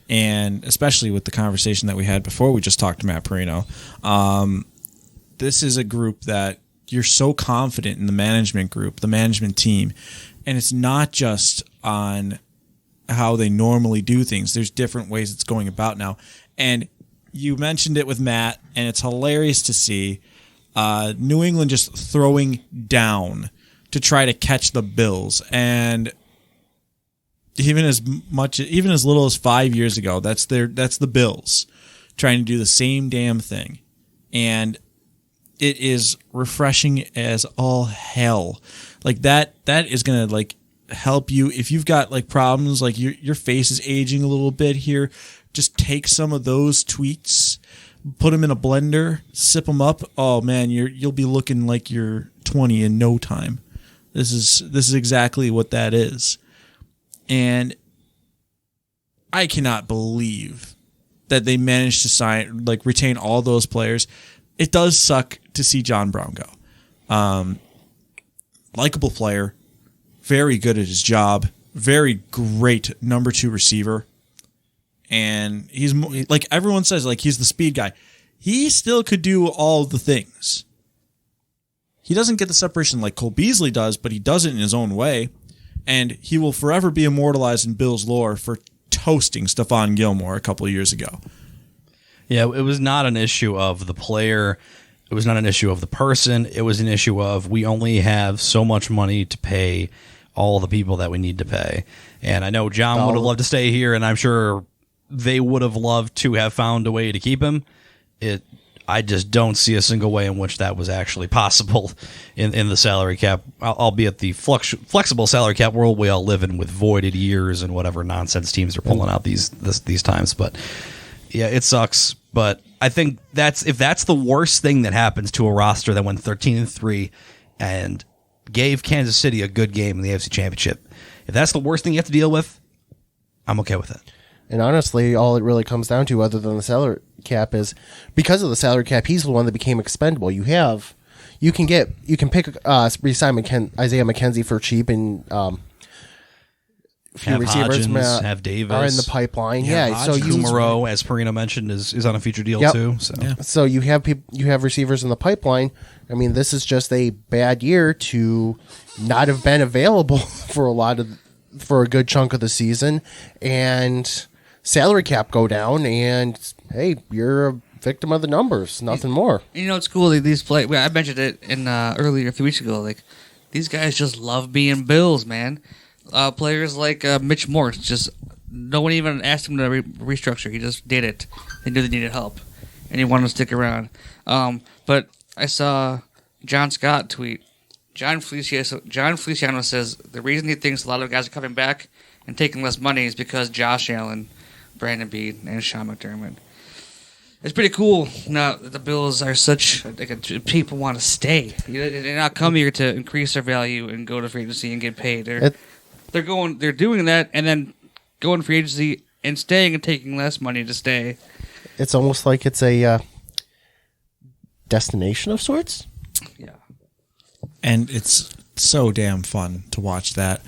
and especially with the conversation that we had before we just talked to Matt Parrino. This is a group that you're so confident in, the management group, the management team, and it's not just on how they normally do things. There's different ways it's going about now. And you mentioned it with Matt, and it's hilarious to see New England just throwing down to try to catch the Bills. And even as little as 5 years ago. That's the Bills trying to do the same damn thing. And it is refreshing as all hell. Like that is going to like help you if you've got like problems, like your face is aging a little bit here. Just take some of those tweets, put them in a blender, sip them up. Oh man, you'll be looking like you're 20 in no time. This is exactly what that is. And I cannot believe that they managed to retain all those players. It does suck to see John Brown go. Likable player, very good at his job, very great number 2 receiver. And he's like everyone says, like he's the speed guy. He still could do all the things. He doesn't get the separation like Cole Beasley does, but he does it in his own way. And he will forever be immortalized in Bills lore for toasting Stephon Gilmore a couple of years ago. Yeah, it was not an issue of the player. It was not an issue of the person. It was an issue of we only have so much money to pay all the people that we need to pay. And I know John would have loved to stay here, and I'm sure they would have loved to have found a way to keep him. I just don't see a single way in which that was actually possible in the salary cap, albeit the flexible salary cap world we all live in with voided years and whatever nonsense teams are pulling out these times. But yeah, it sucks. But I think if that's the worst thing that happens to a roster that went 13-3 and gave Kansas City a good game in the AFC Championship, if that's the worst thing you have to deal with, I'm okay with it. And honestly, all it really comes down to, other than the salary cap, is because of the salary cap, he's the one that became expendable. You can pick re-sign Isaiah McKenzie for cheap, and few have receivers Hodgins, have Davis are in the pipeline. Yeah, so Moreau, as Parrino mentioned, is on a future deal too. So so you have receivers in the pipeline. I mean, this is just a bad year to not have been available for a good chunk of the season, and salary cap go down, and hey, you're a victim of the numbers, nothing more. You know, it's cool. These play. I mentioned it in earlier a few weeks ago. Like these guys just love being Bills, man. Players like Mitch Morse, just no one even asked him to restructure. He just did it. They knew they needed help, and he wanted to stick around. But I saw John Scott tweet. John Feliciano says the reason he thinks a lot of guys are coming back and taking less money is because Josh Allen, Brandon Beane, and Sean McDermott. It's pretty cool now that the Bills are such people want to stay. They're not come here to increase their value and go to free agency and get paid. They're doing that and then going free agency and staying and taking less money to stay. It's almost like it's a destination of sorts. Yeah. And it's so damn fun to watch that.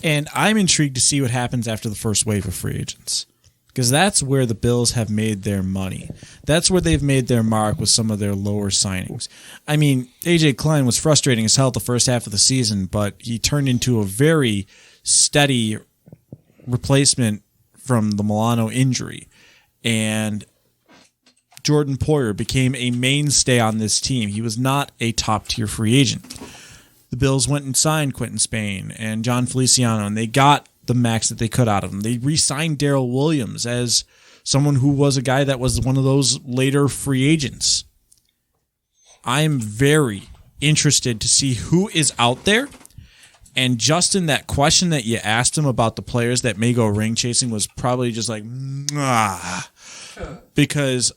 And I'm intrigued to see what happens after the first wave of free agents. Because that's where the Bills have made their money. That's where they've made their mark with some of their lower signings. I mean, A.J. Klein was frustrating as hell the first half of the season, but he turned into a very steady replacement from the Milano injury. And Jordan Poyer became a mainstay on this team. He was not a top-tier free agent. The Bills went and signed Quentin Spain and John Feliciano, and they got the max that they could out of him. They re-signed Darrell Williams as someone who was a guy that was one of those later free agents. I'm very interested to see who is out there. And Justin, that question that you asked him about the players that may go ring chasing was probably just like, because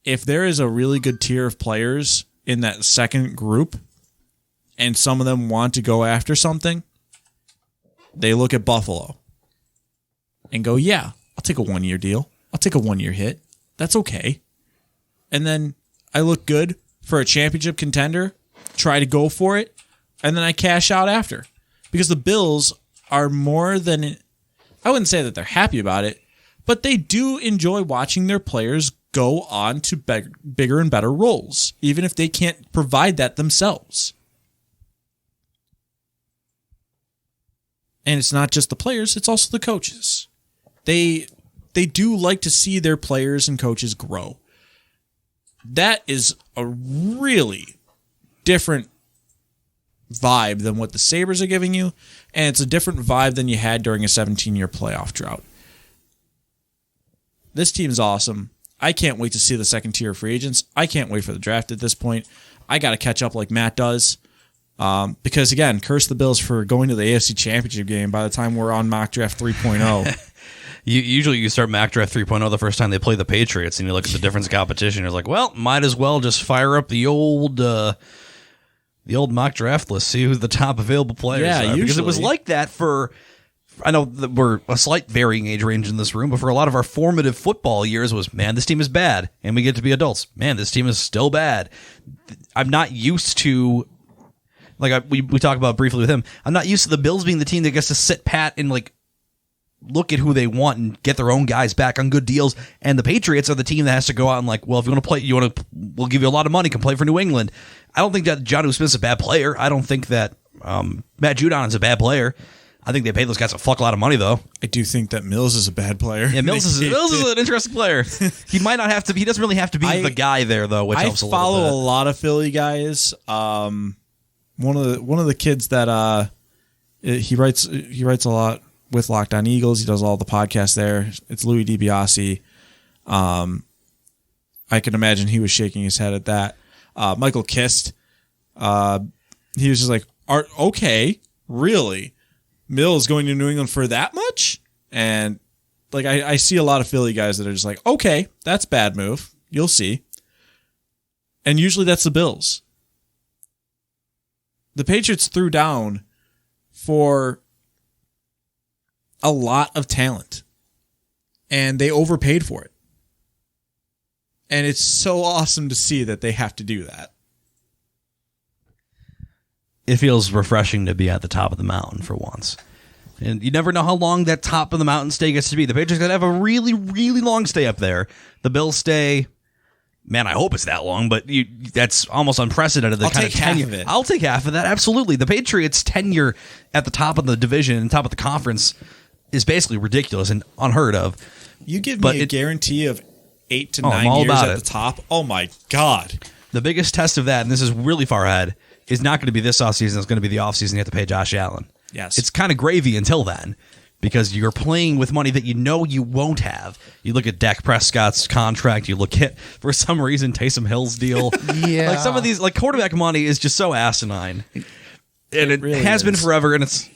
if there is a really good tier of players in that second group and some of them want to go after something, they look at Buffalo and go, yeah, I'll take a 1-year deal. I'll take a 1-year hit. That's okay. And then I look good for a championship contender, try to go for it, and then I cash out after. Because the Bills are more than, I wouldn't say that they're happy about it, but they do enjoy watching their players go on to bigger and better roles, even if they can't provide that themselves. And it's not just the players, it's also the coaches. They do like to see their players and coaches grow. That is a really different vibe than what the Sabres are giving you, and it's a different vibe than you had during a 17-year playoff drought. This team is awesome. I can't wait to see the second tier free agents. I can't wait for the draft at this point. I got to catch up like Matt does. Because, again, curse the Bills for going to the AFC Championship game by the time we're on Mock Draft 3.0. Usually you start Mock Draft 3.0 the first time they play the Patriots, and you look at the difference in competition. You're like, well, might as well just fire up the old mock draft list, see who the top available players are. Usually. Because it was like that for, I know that we're a slight varying age range in this room, but for a lot of our formative football years was, man, this team is bad, and we get to be adults. Man, this team is still bad. I'm not used to... Like we talked about briefly with him, I'm not used to the Bills being the team that gets to sit pat and like look at who they want and get their own guys back on good deals. And the Patriots are the team that has to go out and like, well, if you want to play, we'll give you a lot of money, come play for New England. I don't think that Jonnu Smith's a bad player. I don't think that Matt Judon is a bad player. I think they pay those guys a fuck lot of money though. I do think that Mills is a bad player. Yeah, Mills is an interesting player. He might not have to. He doesn't really have to be the guy there though, which helps a little bit. I follow a lot of Philly guys. One of the kids that he writes a lot with Locked On Eagles. He does all the podcasts there. It's Louis DiBiase. I can imagine he was shaking his head at that. Michael Kist. He was just like, okay, really? Mills going to New England for that much? And like I see a lot of Philly guys that are just like, okay, that's a bad move. You'll see. And usually that's the Bills. The Patriots threw down for a lot of talent, and they overpaid for it. And it's so awesome to see that they have to do that. It feels refreshing to be at the top of the mountain for once. And you never know how long that top of the mountain stay gets to be. The Patriots got to have a really, really long stay up there. The Bills stay... Man, I hope it's that long, but that's almost unprecedented. I'll take half of it. I'll take half of that, absolutely. The Patriots' tenure at the top of the division and top of the conference is basically ridiculous and unheard of. You give me a guarantee of 8 to 9 years at the top. Oh, my God. The biggest test of that, and this is really far ahead, is not going to be this offseason. It's going to be the offseason you have to pay Josh Allen. Yes. It's kind of gravy until then, because you're playing with money that you know you won't have. You look at Dak Prescott's contract. You look at, for some reason, Taysom Hill's deal. Yeah. Like some of these, like quarterback money is just so asinine. And it really has been forever, and it's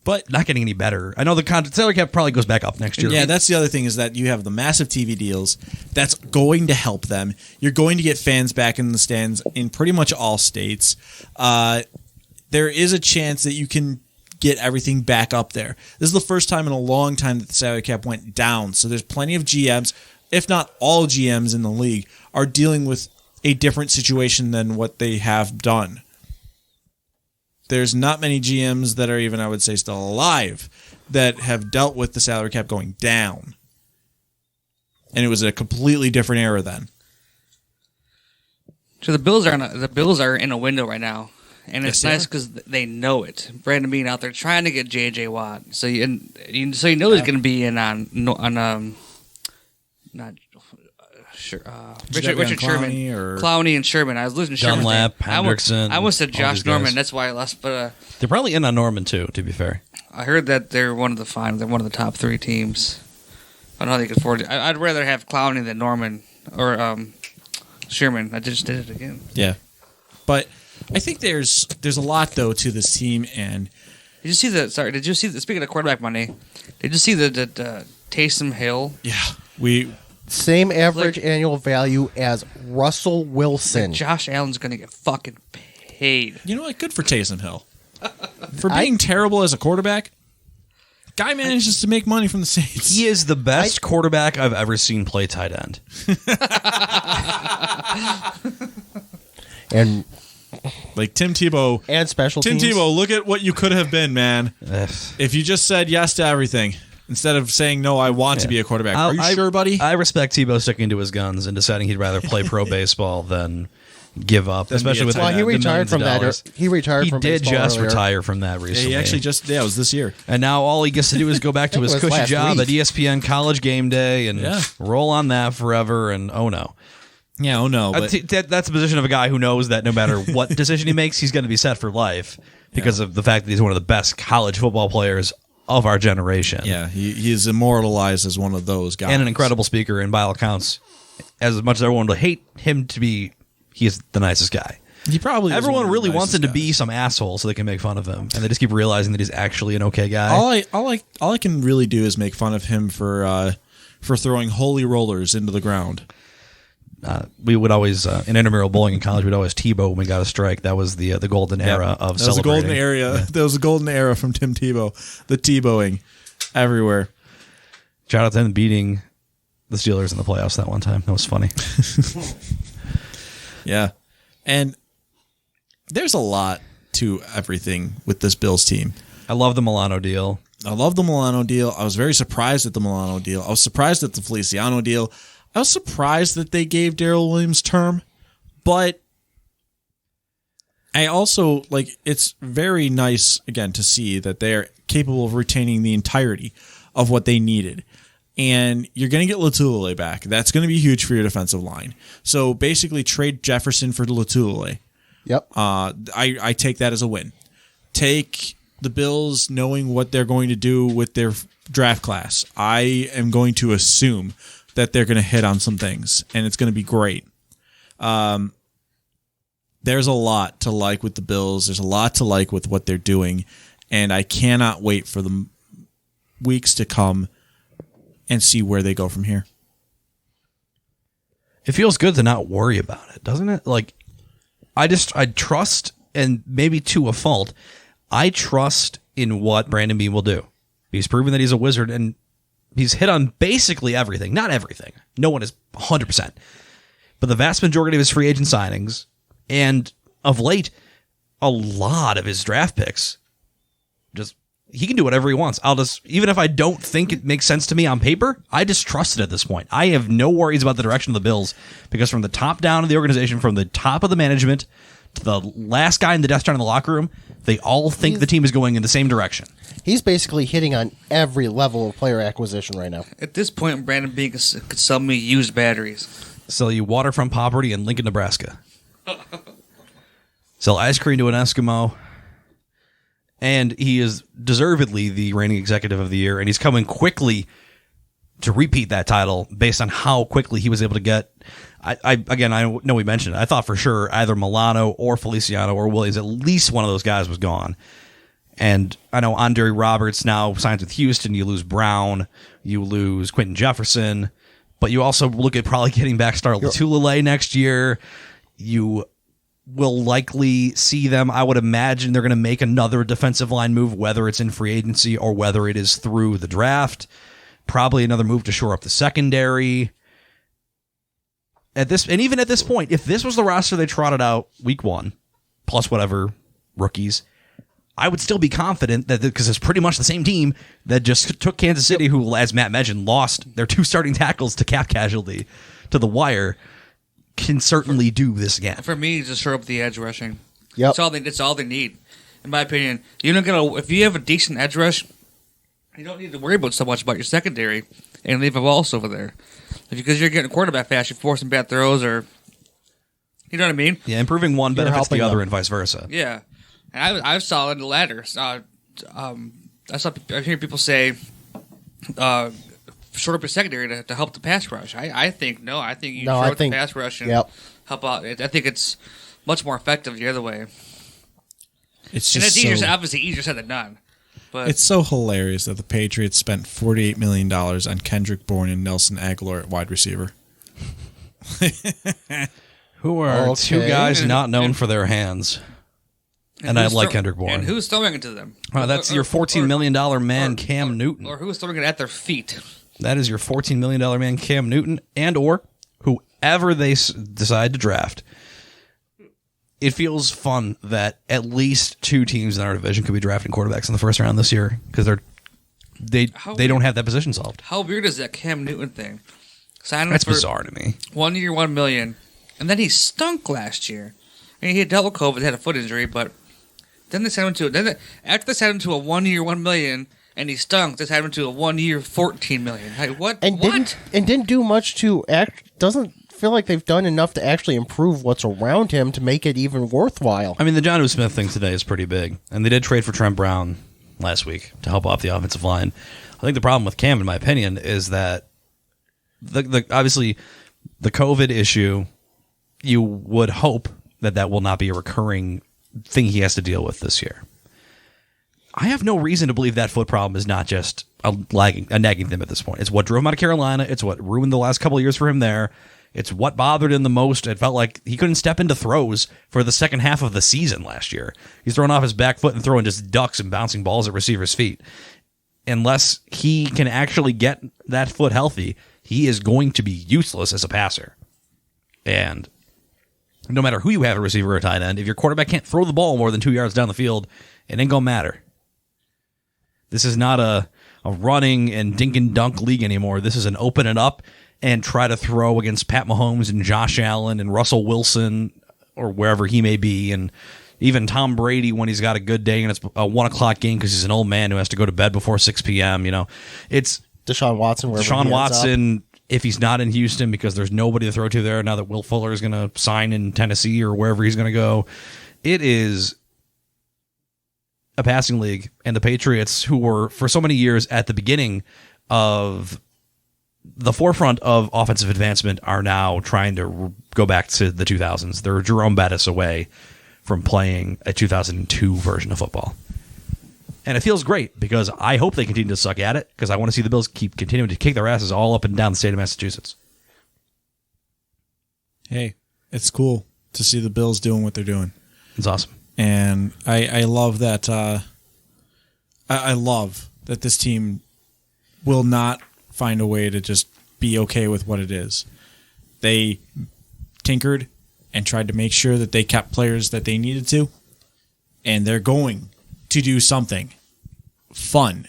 not getting any better. I know the salary cap probably goes back up next year. Yeah, that's the other thing is that you have the massive TV deals. That's going to help them. You're going to get fans back in the stands in pretty much all states. There is a chance that you can get everything back up there. This is the first time in a long time that the salary cap went down. So there's plenty of GMs, if not all GMs in the league, are dealing with a different situation than what they have done. There's not many GMs that are even, I would say, still alive that have dealt with the salary cap going down. And it was a completely different era then. So the Bills are in a window right now. And it's nice because they know it. Brandon Beane out there trying to get J.J. Watt, so you know he's going to be in on Richard Sherman, Clowney and Sherman. I was losing Sherman. Dunlap, Hendrickson. I almost said Josh Norman. That's why I lost. But they're probably in on Norman too. To be fair, I heard that they're one of the top 3 teams. I don't know how they can afford it. I'd rather have Clowney than Norman or Sherman. I just did it again. Yeah, but. I think there's a lot though to this team, and did you see speaking of quarterback money? Did you see the Taysom Hill? Yeah, same average annual value as Russell Wilson. Like Josh Allen's going to get fucking paid. You know what? Good for Taysom Hill for being terrible as a quarterback. Guy manages to make money from the Saints. He is the best quarterback I've ever seen play tight end. And. Like Tim Tebow and special teams. Tim Tebow, look at what you could have been, man. If you just said yes to everything instead of saying no, I want to be a quarterback. Are you sure, buddy? I respect Tebow sticking to his guns and deciding he'd rather play pro baseball than give up, especially with he retired from that. He did just retire from that recently. He actually it was this year. And now all he gets to do is go back to his cushy job at ESPN College Game Day and roll on that forever. And oh no. Yeah, oh no. But That's the position of a guy who knows that no matter what decision he makes, he's going to be set for life because of the fact that he's one of the best college football players of our generation. yeah, he is immortalized as one of those guys. And an incredible speaker, and by all accounts, as much as everyone would hate him to be, he is the nicest guy. He probably is Everyone one of the really wants him nicest to be guys. some asshole so they can make fun of him, and they just keep realizing that he's actually an okay guy. All I can really do is make fun of him for throwing holy rollers into the ground. We would always in intramural bowling in college, we'd always Tebow when we got a strike. That was the golden era of that was a celebrating. golden era. Yeah. That was a golden era from Tim Tebow. The Tebowing everywhere. Shout out to him beating the Steelers in the playoffs that one time. That was funny. Yeah, and there's a lot to everything with this Bills team. I love the Milano deal. I love the Milano deal. I was very surprised at the Milano deal. I was surprised at the Feliciano deal. I was surprised that they gave Darrell Williams term, but I also it's very nice again to see that they're capable of retaining the entirety of what they needed. And you're going to get Latulele back. That's going to be huge for your defensive line. So basically trade Jefferson for Latulele. Yep. I take that as a win. Take the Bills knowing what they're going to do with their draft class. I am going to assume that they're going to hit on some things, and it's going to be great. There's a lot to like with the Bills. There's a lot to like with what they're doing, and I cannot wait for the weeks to come and see where they go from here. It feels good to not worry about it, doesn't it? I trust, and maybe to a fault, I trust in what Brandon Beane will do. He's proven that he's a wizard, and he's hit on basically everything. Not everything. No one is 100%. But the vast majority of his free agent signings, and of late, a lot of his draft picks, he can do whatever he wants. Even if I don't think it makes sense to me on paper, I just trust it at this point. I have no worries about the direction of the Bills because from the top down of the organization, from the top of the management to the last guy in the desk chart in the locker room, they all think the team is going in the same direction. He's basically hitting on every level of player acquisition right now. At this point, Brandon Beane could sell me used batteries. Sell you waterfront property in Lincoln, Nebraska. Sell ice cream to an Eskimo. And he is deservedly the reigning executive of the year, and he's coming quickly to repeat that title based on how quickly he was able to get. I know we mentioned it. I thought for sure either Milano or Feliciano or Williams, at least one of those guys was gone. And I know Andre Roberts now signs with Houston. You lose Brown, you lose Quentin Jefferson, but you also look at probably getting back Star Latulele next year. You will likely see them. I would imagine they're going to make another defensive line move, whether it's in free agency or whether it is through the draft. Probably another move to shore up the secondary. Even at this point, if this was the roster they trotted out week one, plus whatever rookies, I would still be confident that because it's pretty much the same team that just took Kansas City, who, as Matt mentioned, lost their two starting tackles to cap casualty to the wire, can certainly do this again. For me, just shore up the edge rushing. Yep. That's all they need, in my opinion. If you have a decent edge rush, you don't need to worry so much about your secondary and leave a Wallace over there. Because you're getting a quarterback fast, you're forcing bad throws, or you know what I mean? Yeah, improving one benefits the other and vice versa. Yeah, and I saw in the latter. I hear people say, short up your secondary to help the pass rush. I think you short up the pass rush and help out. I think it's much more effective the other way. It's and just it's obviously easier said than done. But it's so hilarious that the Patriots spent $48 million on Kendrick Bourne and Nelson Aguilar at wide receiver. Who are two guys not known for their hands. And I like Kendrick Bourne. And who's throwing it to them? That's your $14 million man, Cam Newton. Or who's throwing it at their feet? That is your $14 million man, Cam Newton, and or whoever they decide to draft. It feels fun that at least two teams in our division could be drafting quarterbacks in the first round this year because they don't have that position solved. How weird is that Cam Newton thing? That's bizarre to me. 1 year, $1 million, and then he stunk last year. I mean, he had dealt with COVID, had a foot injury, but then they signed him to after they signed him to a 1 year, $1 million, and he stunk. They signed him to a 1 year, $14 million. Like, what? Didn't do much to act. Doesn't feel like they've done enough to actually improve what's around him to make it even worthwhile. I mean, the Jonnu Smith thing today is pretty big, and they did trade for Trent Brown last week to help off the offensive line. I think the problem with Cam, in my opinion, is that obviously the COVID issue, you would hope that will not be a recurring thing he has to deal with this year. I have no reason to believe that foot problem is not just a nagging thing at this point. It's what drove him out of Carolina. It's what ruined the last couple of years for him there. It's what bothered him the most. It felt like he couldn't step into throws for the second half of the season last year. He's throwing off his back foot and throwing just ducks and bouncing balls at receivers' feet. Unless he can actually get that foot healthy, he is going to be useless as a passer. And no matter who you have at receiver or tight end, if your quarterback can't throw the ball more than 2 yards down the field, it ain't going to matter. This is not a running and dink and dunk league anymore. This is an open it up and try to throw against Pat Mahomes and Josh Allen and Russell Wilson or wherever he may be, and even Tom Brady when he's got a good day and it's a 1 o'clock game because he's an old man who has to go to bed before 6 p.m. It's Deshaun Watson. If he's not in Houston because there's nobody to throw to there now that Will Fuller is going to sign in Tennessee or wherever he's going to go. It is a passing league, and the Patriots, who were for so many years at the beginning of the forefront of offensive advancement, are now trying to go back to the 2000s. They're Jerome Bettis away from playing a 2002 version of football. And it feels great because I hope they continue to suck at it because I want to see the Bills keep continuing to kick their asses all up and down the state of Massachusetts. Hey, it's cool to see the Bills doing what they're doing. It's awesome. And I love that. I love that this team will not find a way to just be okay with what it is. They tinkered and tried to make sure that they kept players that they needed to, and they're going to do something fun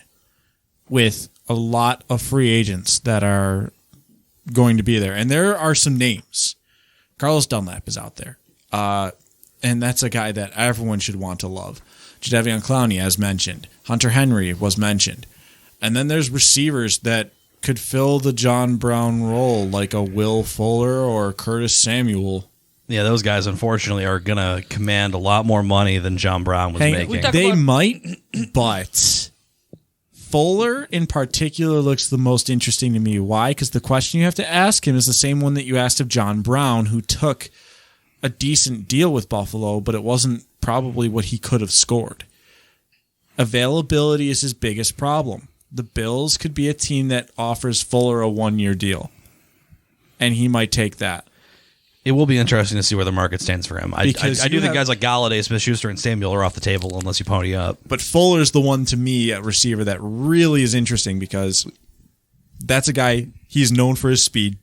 with a lot of free agents that are going to be there. And there are some names. Carlos Dunlap is out there. And that's a guy that everyone should want to love. Jadeveon Clowney, as mentioned. Hunter Henry was mentioned. And then there's receivers that could fill the John Brown role, like a Will Fuller or Curtis Samuel. Yeah, those guys, unfortunately, are going to command a lot more money than John Brown was making. They might, but Fuller in particular looks the most interesting to me. Why? Because the question you have to ask him is the same one that you asked of John Brown, who took a decent deal with Buffalo, but it wasn't probably what he could have scored. Availability is his biggest problem. The Bills could be a team that offers Fuller a 1-year deal, and he might take that. It will be interesting to see where the market stands for him. I do think guys like Galladay, Smith-Schuster, and Samuel are off the table unless you pony up. But Fuller's the one to me at receiver that really is interesting because that's a guy, he's known for his speed.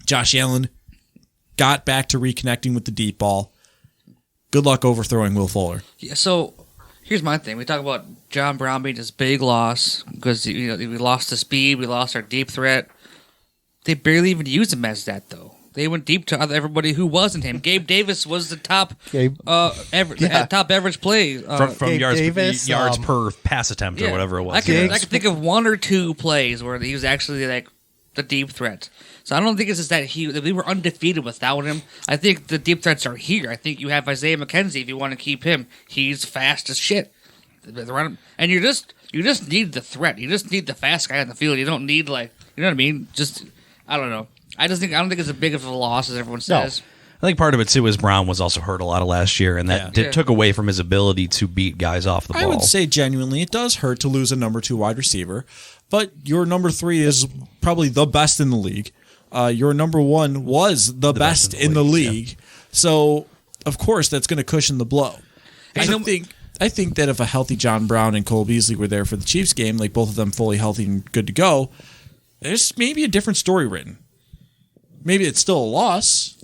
Josh Allen got back to reconnecting with the deep ball. Good luck overthrowing Will Fuller. Yeah, so here's my thing. We talk about John Brown being this big loss because we lost the speed, we lost our deep threat. They barely even used him as that, though. They went deep to everybody who wasn't him. Gabe Davis was the top top average play. From yards per pass attempt or whatever it was. I can think of 1 or 2 plays where he was actually like the deep threat. So I don't think it's just that we were undefeated without him. I think the deep threats are here. I think you have Isaiah McKenzie if you want to keep him. He's fast as shit. And you just need the threat. You just need the fast guy on the field. You don't need you know what I mean? Just I don't know. I don't think it's as big of a loss as everyone says. I think part of it too is Brown was also hurt a lot of last year, and that took away from his ability to beat guys off the ball. I would say genuinely it does hurt to lose a number 2 wide receiver, but your number 3 is probably the best in the league. Your number 1 was the best in the league. Yeah. So of course that's going to cushion the blow. I think that if a healthy John Brown and Cole Beasley were there for the Chiefs game, like both of them fully healthy and good to go, there's maybe a different story written. Maybe it's still a loss,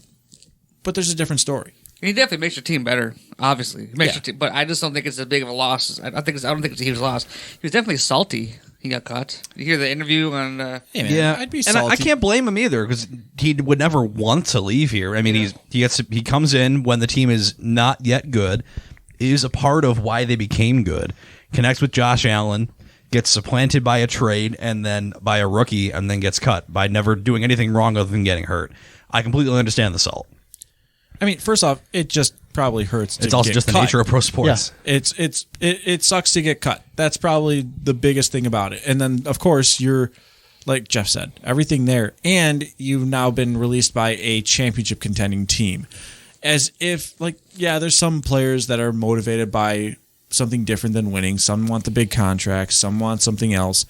but there's a different story. He definitely makes your team better, obviously. Your team, but I just don't think it's as big of a loss. I don't think it's a huge loss. He was definitely salty. He got caught. You hear the interview on... I'd be salty. And I can't blame him either because he would never want to leave here. I mean, he comes in when the team is not yet good. He is a part of why they became good. Connects with Josh Allen. gets supplanted by a trade and then by a rookie and then gets cut by never doing anything wrong other than getting hurt. I completely understand the salt. I mean, first off, it just probably hurts. It's also just the nature of pro sports. Yeah. It sucks to get cut. That's probably the biggest thing about it. And then, of course, you're, like Jeff said, everything there. And you've now been released by a championship contending team. As if, like, yeah, there's some players that are motivated by something different than winning. Some want the big contracts. Some want something else.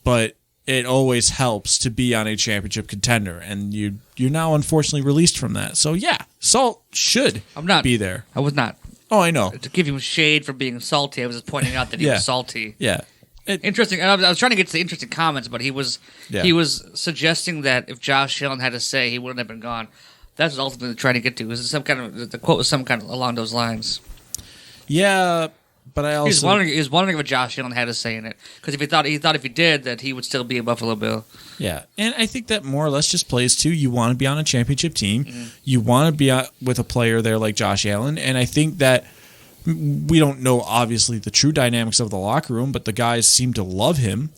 But it always helps to be on a championship contender. And you're now unfortunately released from that. So, yeah, Salt should be there. I was not. Oh, I know. To give him shade for being salty, I was just pointing out that he was salty. Yeah. Interesting. And I was trying to get to the interesting comments, but he was suggesting that if Josh Allen had to say, he wouldn't have been gone. That's what ultimately trying to get to. The quote was some kind of along those lines. Yeah, but I also he was wondering if Josh Allen had a say in it, because he thought if he did that he would still be a Buffalo Bill. Yeah, and I think that more or less just plays to you want to be on a championship team, you want to be with a player there like Josh Allen, and I think that we don't know obviously the true dynamics of the locker room, but the guys seem to love him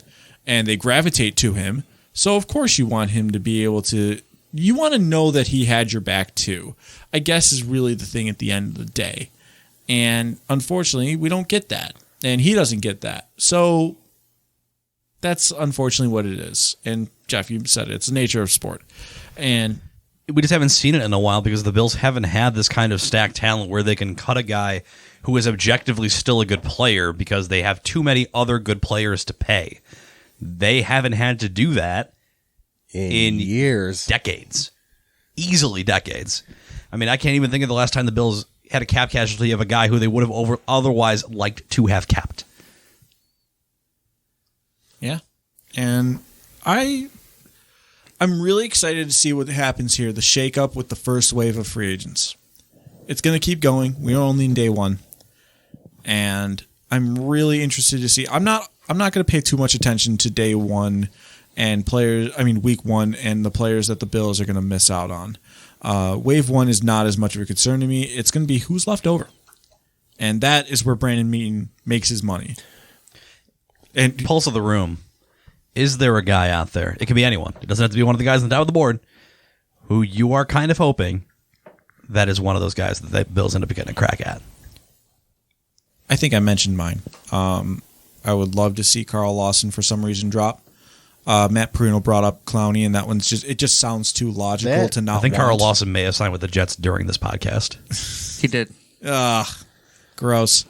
and they gravitate to him. So of course you want him to be able to. You want to know that he had your back too, I guess is really the thing at the end of the day. And unfortunately, we don't get that. And he doesn't get that. So that's unfortunately what it is. And Jeff, you said it. It's the nature of sport. And we just haven't seen it in a while because the Bills haven't had this kind of stacked talent where they can cut a guy who is objectively still a good player because they have too many other good players to pay. They haven't had to do that in years. Decades. Easily decades. I mean, I can't even think of the last time the Bills had a cap casualty of a guy who they would have otherwise liked to have kept. Yeah. And I'm really excited to see what happens here, the shakeup with the first wave of free agents. It's going to keep going. We're only in day one. And I'm really interested to see. I'm not going to pay too much attention to day one and week one and the players that the Bills are going to miss out on. Wave one is not as much of a concern to me. It's going to be who's left over. And that is where Brandon Beane makes his money. And pulse of the room. Is there a guy out there? It can be anyone. It doesn't have to be one of the guys on the top of the board who you are kind of hoping that is one of those guys that the Bills end up getting a crack at. I think I mentioned mine. I would love to see Carl Lawson for some reason drop. Matt Parrino brought up Clowney, and that one's just sounds too logical to not. I think want. Carl Lawson may have signed with the Jets during this podcast. He did. Ugh, gross.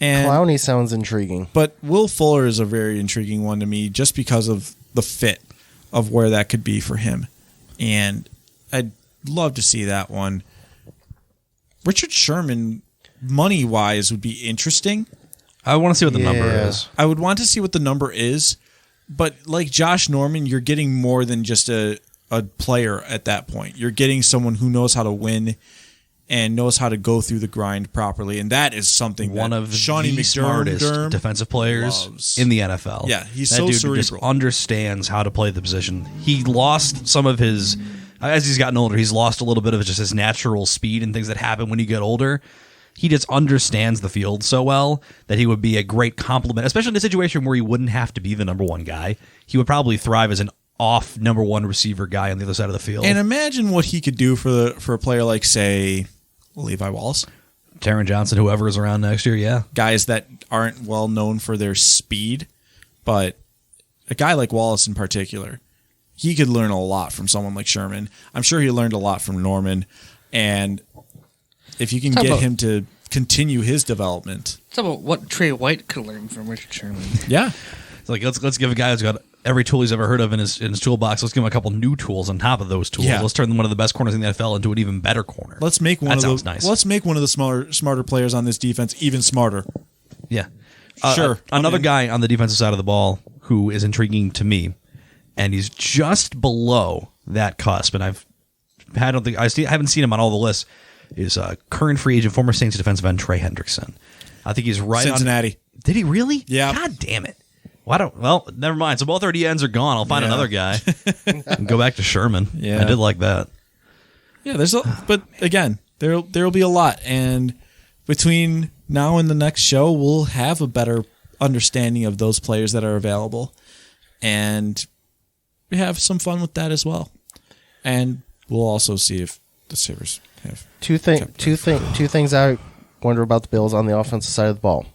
And Clowney sounds intriguing. But Will Fuller is a very intriguing one to me just because of the fit of where that could be for him. And I'd love to see that one. Richard Sherman, money-wise, would be interesting. I want to see what the number is. I would want to see what the number is. But like Josh Norman, you're getting more than just a player at that point. You're getting someone who knows how to win and knows how to go through the grind properly. And that is something one that of Shawnee the smartest defensive players in the NFL. Yeah, he's that so dude cerebral. Just understands how to play the position. He lost some of his, as he's gotten older, he's lost a little bit of just his natural speed and things that happen when you get older. He just understands the field so well that he would be a great complement, especially in a situation where he wouldn't have to be the number one guy. He would probably thrive as an off number one receiver guy on the other side of the field. And imagine what he could do for a player like, say, Levi Wallace. Taron Johnson, whoever is around next year, yeah. Guys that aren't well known for their speed, but a guy like Wallace in particular, he could learn a lot from someone like Sherman. I'm sure he learned a lot from Norman, and if you can get him to continue his development. Talk about what Trey White could learn from Richard Sherman. Yeah. It's like, let's give a guy who's got every tool he's ever heard of in his toolbox. Let's give him a couple new tools on top of those tools. Yeah. Let's turn one of the best corners in the NFL into an even better corner. Let's make one nice. Let's make one of the smarter players on this defense even smarter. Yeah. Sure. Another guy on the defensive side of the ball who is intriguing to me, and he's just below that cusp, and I haven't seen him on all the lists, is current free agent, former Saints defensive end Trey Hendrickson. I think he's right Cincinnati. Did he really? Yeah. God damn it. Well, never mind. So both our DNs are gone. I'll find another guy and go back to Sherman. Yeah. I did like that. Yeah, but again, there'll be a lot, and between now and the next show, we'll have a better understanding of those players that are available, and we have some fun with that as well. And we'll also see if the Sabres have two things I wonder about the Bills on the offensive side of the ball.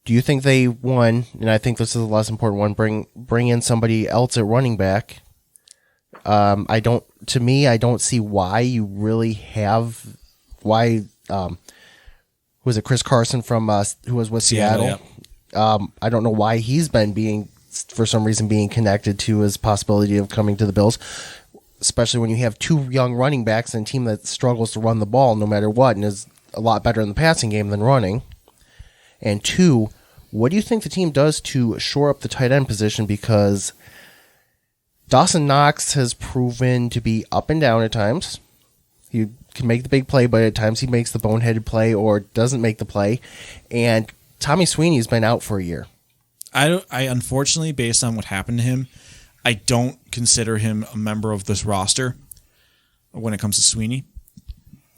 Do you think they won? And I think this is the less important one. Bring in somebody else at running back. I don't see why you really have was it Chris Carson from who was with Seattle? Yeah. I don't know why he's been for some reason being connected to his possibility of coming to the Bills, especially when you have two young running backs and a team that struggles to run the ball no matter what and is a lot better in the passing game than running. And two, what do you think the team does to shore up the tight end position? Because Dawson Knox has proven to be up and down at times. He can make the big play, but at times he makes the boneheaded play or doesn't make the play. And Tommy Sweeney's been out for a year. I unfortunately, based on what happened to him, I don't consider him a member of this roster when it comes to Sweeney.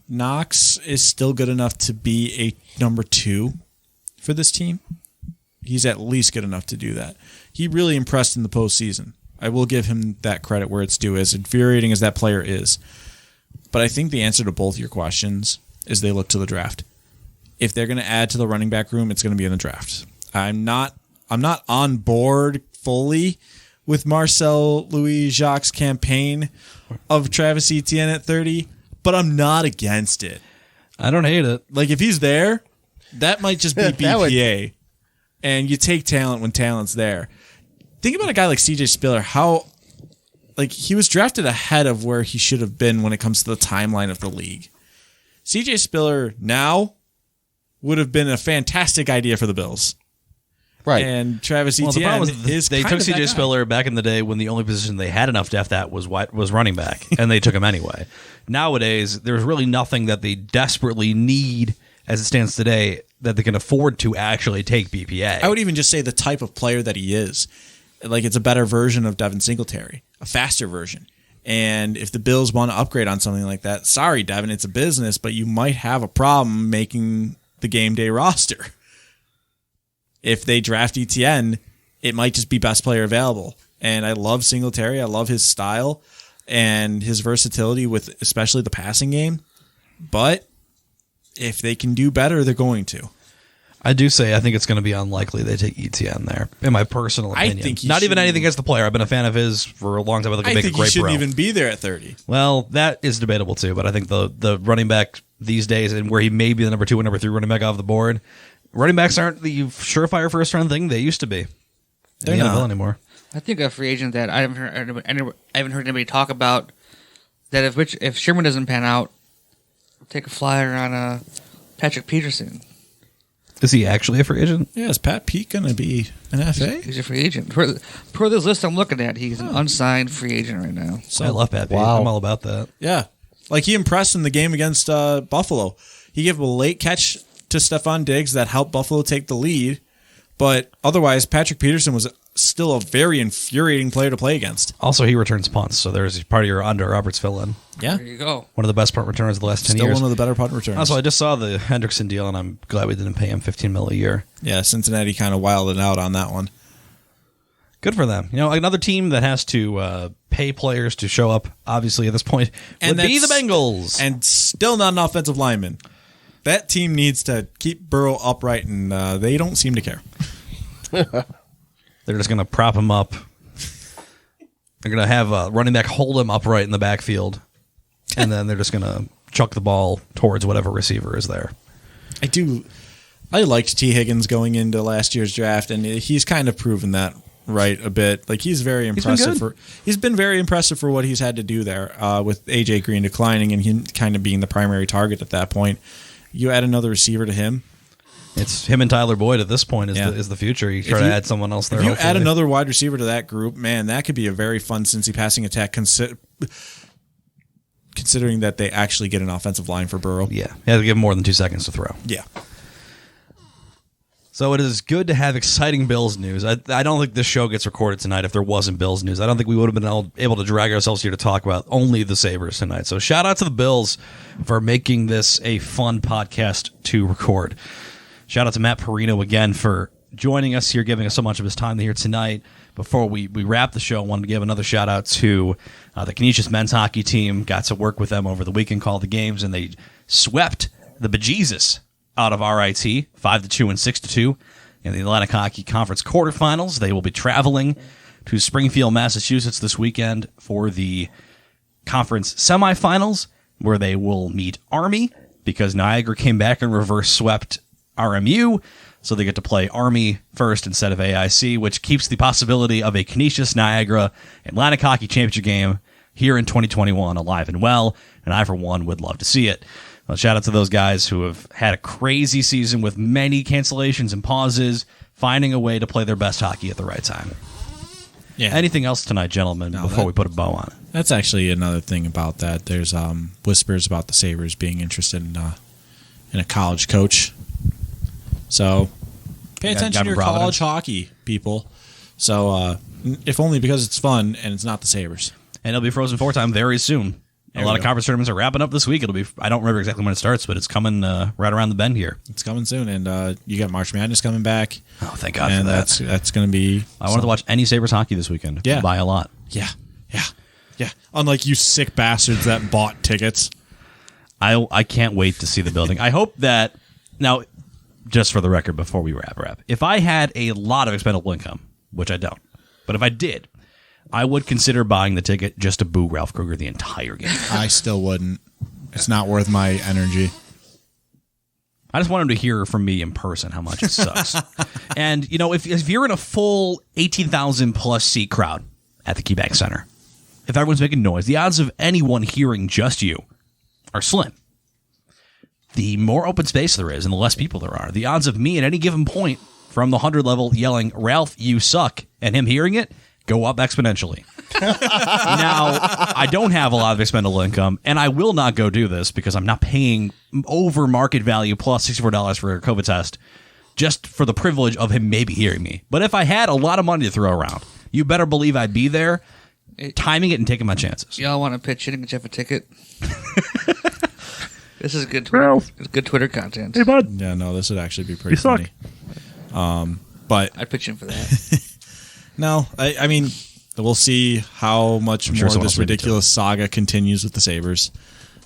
Knox is still good enough to be a number 2 for this team. He's at least good enough to do that. He really impressed in the postseason. I will give him that credit where it's due, as infuriating as that player is. But I think the answer to both your questions is they look to the draft. If they're going to add to the running back room, it's going to be in the draft. I'm not on board fully with Marcel Louis-Jacques' campaign of Travis Etienne at 30, but I'm not against it. I don't hate it. Like, if he's there, that might just be BPA. And you take talent when talent's there. Think about a guy like CJ Spiller, he was drafted ahead of where he should have been when it comes to the timeline of the league. CJ Spiller now would have been a fantastic idea for the Bills. Right. And Travis Etienne is they kind took of that CJ guy. Spiller back in the day when the only position they had enough depth at was running back, and they took him anyway. Nowadays, there's really nothing that they desperately need as it stands today that they can afford to actually take BPA. I would even just say the type of player that he is. Like, it's a better version of Devin Singletary, a faster version. And if the Bills want to upgrade on something like that, sorry, Devin, it's a business, but you might have a problem making the game day roster. If they draft Etienne, it might just be best player available. And I love Singletary. I love his style and his versatility with especially the passing game. But if they can do better, they're going to. I do say I think it's going to be unlikely they take Etienne there, in my personal opinion. I think not even anything against the player. I've been a fan of his for a long time. I think he'll make a great he shouldn't pro. even be there at 30. Well, that is debatable too, but I think the running back these days, and where he may be the number 2 or number 3 running back off the board, running backs aren't the surefire first round thing they used to be. They're not anymore. I think a free agent that I haven't heard anybody talk about, that if Sherman doesn't pan out, take a flyer on Patrick Peterson. Is he actually a free agent? Yeah, is Pat Pete going to be an FA? He's a free agent. Per this list I'm looking at, he's an unsigned free agent right now. I love Pat Pete. Wow. I'm all about that. Yeah. Like, he impressed in the game against Buffalo. He gave a late catch to Stephon Diggs that helped Buffalo take the lead. But otherwise, Patrick Peterson was still a very infuriating player to play against. Also, he returns punts, so there's part of your Andre Roberts fill-in. Yeah. There you go. One of the best punt returners of the last 10 Still years. one of the better punt returns. Also, I just saw the Hendrickson deal, and I'm glad we didn't pay him $15 million a year. Yeah, Cincinnati kind of wilded out on that one. Good for them. You know, another team that has to pay players to show up, obviously, at this point, would be the Bengals. And still not an offensive lineman. That team needs to keep Burrow upright, and they don't seem to care. They're just going to prop him up. They're going to have a running back hold him upright in the backfield, and then they're just going to chuck the ball towards whatever receiver is there. I liked T. Higgins going into last year's draft, and he's kind of proven that right a bit. Like, he's very impressive. He's been very impressive for what he's had to do there with A.J. Green declining and him kind of being the primary target at that point. You add another receiver to him. It's him and Tyler Boyd at this point is the future. You try to add someone else there. If you hopefully. add another wide receiver to that group, man, that could be a very fun Cincy passing attack, considering that they actually get an offensive line for Burrow. Yeah, you have to give him more than 2 seconds to throw. Yeah. So it is good to have exciting Bills news. I don't think this show gets recorded tonight if there wasn't Bills news. I don't think we would have been able to drag ourselves here to talk about only the Sabres tonight. So shout out to the Bills for making this a fun podcast to record. Shout out to Matt Parrino again for joining us here, giving us so much of his time here tonight. Before we wrap the show, I wanted to give another shout out to the Canisius men's hockey team. Got to work with them over the weekend, called the games, and they swept the bejesus out of RIT 5-2 and 6-2 in the Atlantic Hockey Conference quarterfinals. They will be traveling to Springfield, Massachusetts this weekend for the conference semifinals, where they will meet Army, because Niagara came back and reverse swept RMU, so they get to play Army first instead of AIC, which keeps the possibility of a Canisius-Niagara Atlantic Hockey Championship game here in 2021 alive and well, and I, for one, would love to see it. Well, shout out to those guys who have had a crazy season with many cancellations and pauses, finding a way to play their best hockey at the right time. Yeah. Anything else tonight, gentlemen, before we put a bow on it? That's actually another thing about that. There's whispers about the Sabres being interested in a college coach. So pay attention to your college hockey, people. So if only because it's fun and it's not the Sabres. And it'll be Frozen Four time very soon. A lot of conference tournaments are wrapping up this week. It'll be, I don't remember exactly when it starts, but it's coming right around the bend here. It's coming soon, and you got March Madness coming back. Oh, thank God for that. That's going to be... I wanted to watch any Sabres hockey this weekend. Yeah. Buy a lot. Yeah. Unlike you sick bastards that bought tickets. I can't wait to see the building. I hope that... Now, just for the record, before we wrap, if I had a lot of expendable income, which I don't, but if I did, I would consider buying the ticket just to boo Ralph Kruger the entire game. I still wouldn't. It's not worth my energy. I just want him to hear from me in person how much it sucks. And, if you're in a full 18,000-plus seat crowd at the KeyBank Center, if everyone's making noise, the odds of anyone hearing just you are slim. The more open space there is and the less people there are, the odds of me at any given point from the 100 level yelling, "Ralph, you suck," and him hearing it go up exponentially. Now, I don't have a lot of expendable income, and I will not go do this because I'm not paying over market value plus $64 for a COVID test just for the privilege of him maybe hearing me. But if I had a lot of money to throw around, you better believe I'd be there, timing it and taking my chances. Y'all want to pitch in and get Jeff a ticket? This is good Twitter content. Hey, bud. Yeah, no, this would actually be pretty funny. But I'd pitch in for that. No, I mean, we'll see how much more this ridiculous saga continues with the Sabres.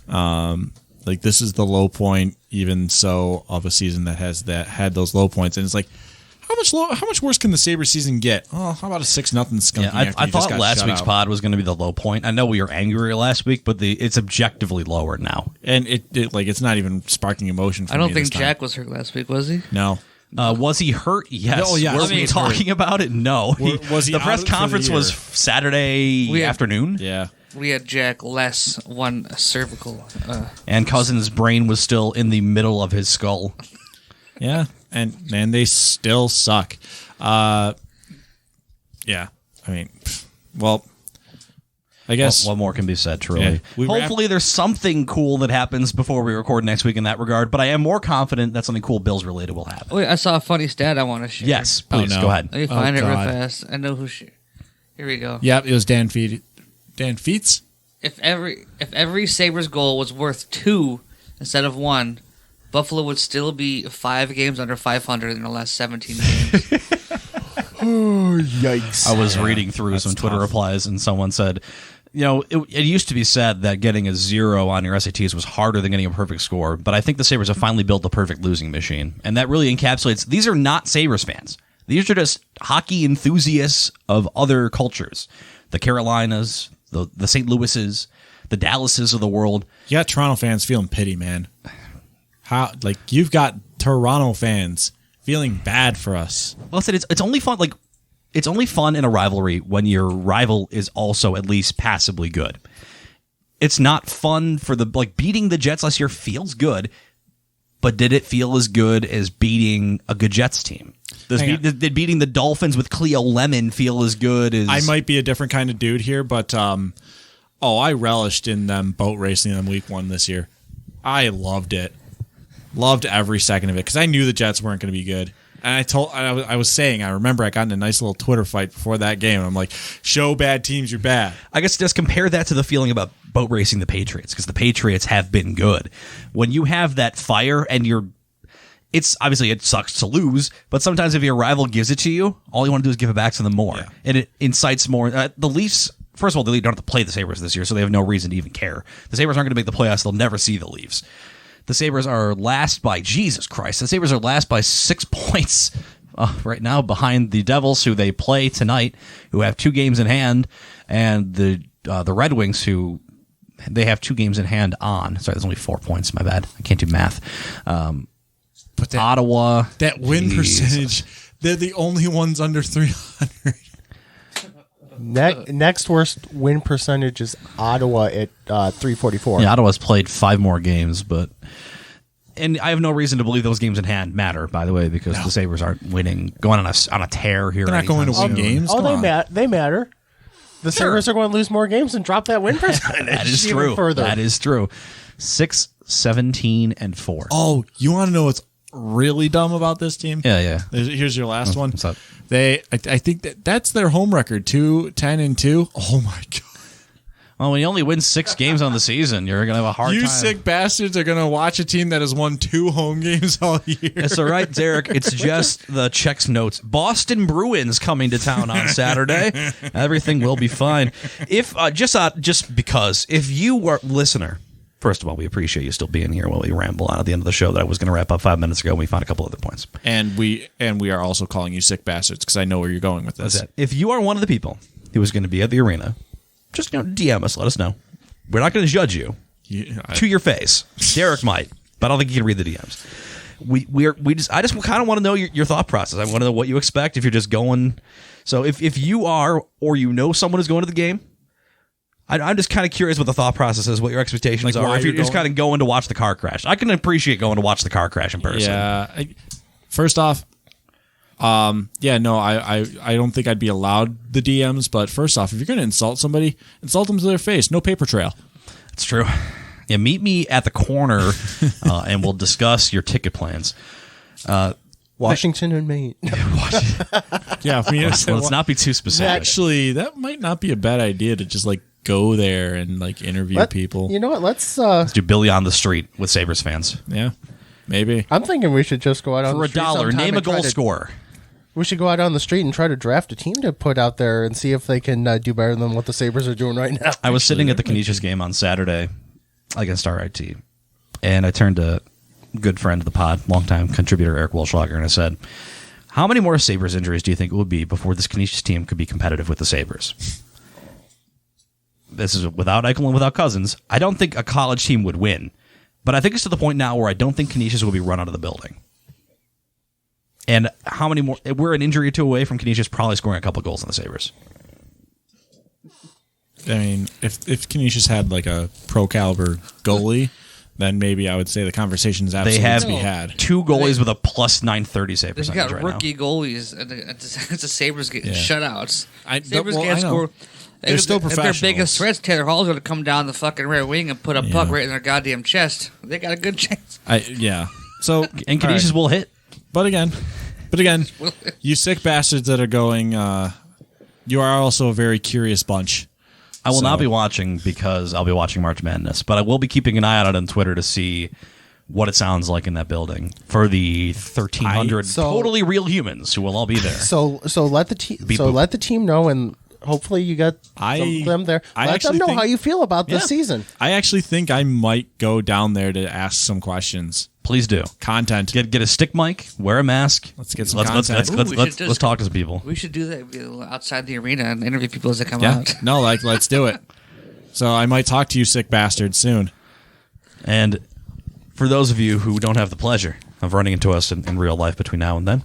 This is the low point, even so, of a season that had those low points, and it's like, how much worse can the Sabres season get? Oh, how about a 6-0 skunk? Yeah, I thought last week's pod was going to be the low point. I know we were angry last week, but it's objectively lower now, and it's not even sparking emotion. For I don't me think Jack was hurt last week, was he? No. Was he hurt? Yes. Oh, yeah. Were we talking about it? No. Was he the press conference was Saturday afternoon. Yeah. We had Jack less one cervical. And Cousins' brain was still in the middle of his skull. Yeah. And they still suck. Yeah. I mean, well, I guess. What more can be said, truly? Yeah. Hopefully there's something cool that happens before we record next week in that regard, but I am more confident that something cool Bills related will happen. Wait, I saw a funny stat I want to share. Yes, please, go ahead. Let me find it real fast. I know who Here we go. Yep, it was Dan Feets. If every Sabres goal was worth 2 instead of 1, Buffalo would still be 5 games under 500 in the last 17 games. Oh, yikes. I was reading through some Twitter replies, and someone said, it used to be said that getting a 0 on your SATs was harder than getting a perfect score, but I think the Sabres have finally built the perfect losing machine, and that really encapsulates, these are not Sabres fans. These are just hockey enthusiasts of other cultures. The Carolinas, the St. Louises, the Dallases of the world. You got Toronto fans feeling pity, man. You've got Toronto fans feeling bad for us. Well, I said it's only fun. It's only fun in a rivalry when your rival is also at least passably good. It's not fun for beating the Jets last year feels good, but did it feel as good as beating a good Jets team? Did beating the Dolphins with Cleo Lemon feel as good as... I might be a different kind of dude here, but I relished in them boat racing them week 1 this year. I loved it. Loved every second of it because I knew the Jets weren't going to be good. And I was saying, I remember I got in a nice little Twitter fight before that game. I'm like, show bad teams you're bad. I guess just compare that to the feeling about boat racing the Patriots, because the Patriots have been good. When you have that fire and it's obviously it sucks to lose, but sometimes if your rival gives it to you, all you want to do is give it back to them more, and it incites more. The Leafs, first of all, the Leafs don't have to play the Sabres this year, so they have no reason to even care. The Sabres aren't going to make the playoffs; they'll never see the Leafs. The Sabres are last by Jesus Christ. The Sabres are last by 6 points right now, behind the Devils, who they play tonight, who have 2 games in hand, and the Red Wings, who they have 2 games in hand on. Sorry, there's only 4 points. My bad. I can't do math. But Ottawa, that win percentage, they're the only ones under 300. Next worst win percentage is Ottawa at 344. Yeah, Ottawa's played 5 more games, and I have no reason to believe those games in hand matter, by the way, because the Sabres aren't winning, going on a tear here. They're not going to win games. Oh, they matter. The Sabres are going to lose more games and drop that win percentage. That is true. Further. That is true. 6-17-4. Oh, you want to know what's really dumb about this team? Yeah. Here's your last one. What's up? I think that's their home record, 2-10-2. Oh my god. Well, when you only win 6 games on the season, you're going to have a hard time. You sick bastards are going to watch a team that has won 2 home games all year. It's all right, Derek. It's just the checks notes. Boston Bruins coming to town on Saturday. Everything will be fine. If just because if you were listener, first of all, we appreciate you still being here while we ramble on at the end of the show that I was going to wrap up 5 minutes ago. And we found a couple other points, and we are also calling you sick bastards because I know where you're going with this. That's it. If you are one of the people who is going to be at the arena, just DM us. Let us know. We're not going to judge you to your face. Derek might, but I don't think you can read the DMs. I just kind of want to know your thought process. I want to know what you expect if you're just going. So if you are, or you know someone who's going to the game, I'm just kind of curious what the thought process is, what your expectations are. If you're just kind of going to watch the car crash, I can appreciate going to watch the car crash in person. Yeah. First off, I don't think I'd be allowed the DMs. But first off, if you're going to insult somebody, insult them to their face. No paper trail. That's true. Yeah, meet me at the corner, and we'll discuss your ticket plans. Washington and Maine. Yeah, let's not be too specific. Actually, that might not be a bad idea to just go there and interview people. You know what? Let's do Billy on the street with Sabres fans. Yeah, maybe. I'm thinking we should just go out on for the street $1. Name a goal scorer. We should go out on the street and try to draft a team to put out there and see if they can do better than what the Sabres are doing right now. I was sitting at the Canisius game on Saturday against RIT, and I turned to a good friend of the pod, longtime contributor Eric Walschlager, and I said, how many more Sabres injuries do you think it would be before this Canisius team could be competitive with the Sabres? This is without Eichel and without Cousins. I don't think a college team would win, but I think it's to the point now where I don't think Canisius will be run out of the building. And how many more? We're an injury or 2 away from Canisius probably scoring a couple goals on the Sabres. I mean, if Canisius had a pro caliber goalie, then maybe I would say the conversation is absolutely they have to be had. 2 goalies with a plus 930 save They've percentage got right rookie goalies. It's the Sabres getting shutouts. Sabres I can't know. score. They're still professionals. Their biggest threats, Taylor Hall's going to come down the fucking rear wing and put a puck right in their goddamn chest. They got a good chance. So and Canisius will hit. But again, you sick bastards that are going, you are also a very curious bunch. I will not be watching because I'll be watching March Madness, but I will be keeping an eye on it on Twitter to see what it sounds like in that building for the 1,300 totally real humans who will all be there. So let the team know, and hopefully you got some of them there. Let them know how you feel about this season. I actually think I might go down there to ask some questions. Please do. Content. Get a stick mic, wear a mask. Let's get some content. Let's talk to some people. We should do that outside the arena and interview people as they come out. No, let's do it. So I might talk to you sick bastards soon. And for those of you who don't have the pleasure of running into us in real life between now and then,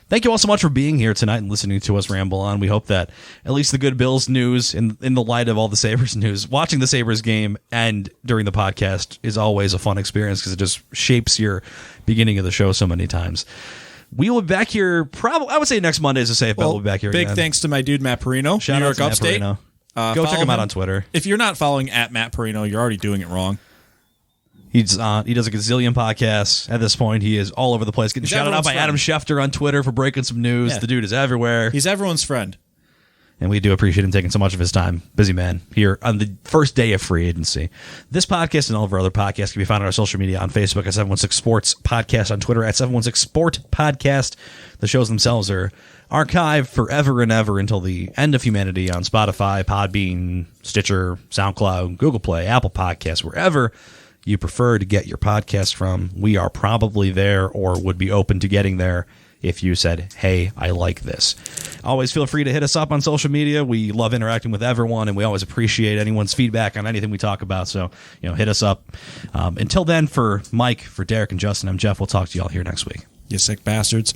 thank you all so much for being here tonight and listening to us ramble on. We hope that at least the good Bills news, in the light of all the Sabres news, watching the Sabres game and during the podcast is always a fun experience because it just shapes your beginning of the show so many times. We will be back here probably, I would say next Monday is a safe bet. We'll be back here big again. Thanks to my dude, Matt Parrino. Shout New out York to Upstate. Matt Parrino. Go check him out on Twitter. If you're not following at Matt Parrino, you're already doing it wrong. He does a gazillion podcasts. At this point, he is all over the place. Getting shouted out by Adam Schefter on Twitter for breaking some news. Yeah. The dude is everywhere. He's everyone's friend. And we do appreciate him taking so much of his time, busy man, here on the first day of free agency. This podcast and all of our other podcasts can be found on our social media on Facebook at 716 Sports Podcast, on Twitter at 716 Sport Podcast. The shows themselves are archived forever and ever until the end of humanity on Spotify, Podbean, Stitcher, SoundCloud, Google Play, Apple Podcasts, wherever you prefer to get your podcast from. We are probably there or would be open to getting there if you said, hey, I like this. Always feel free to hit us up on social media. We love interacting with everyone, and we always appreciate anyone's feedback on anything we talk about. So, hit us up. Until then, for Mike, for Derek and Justin, I'm Jeff. We'll talk to you all here next week. You sick bastards.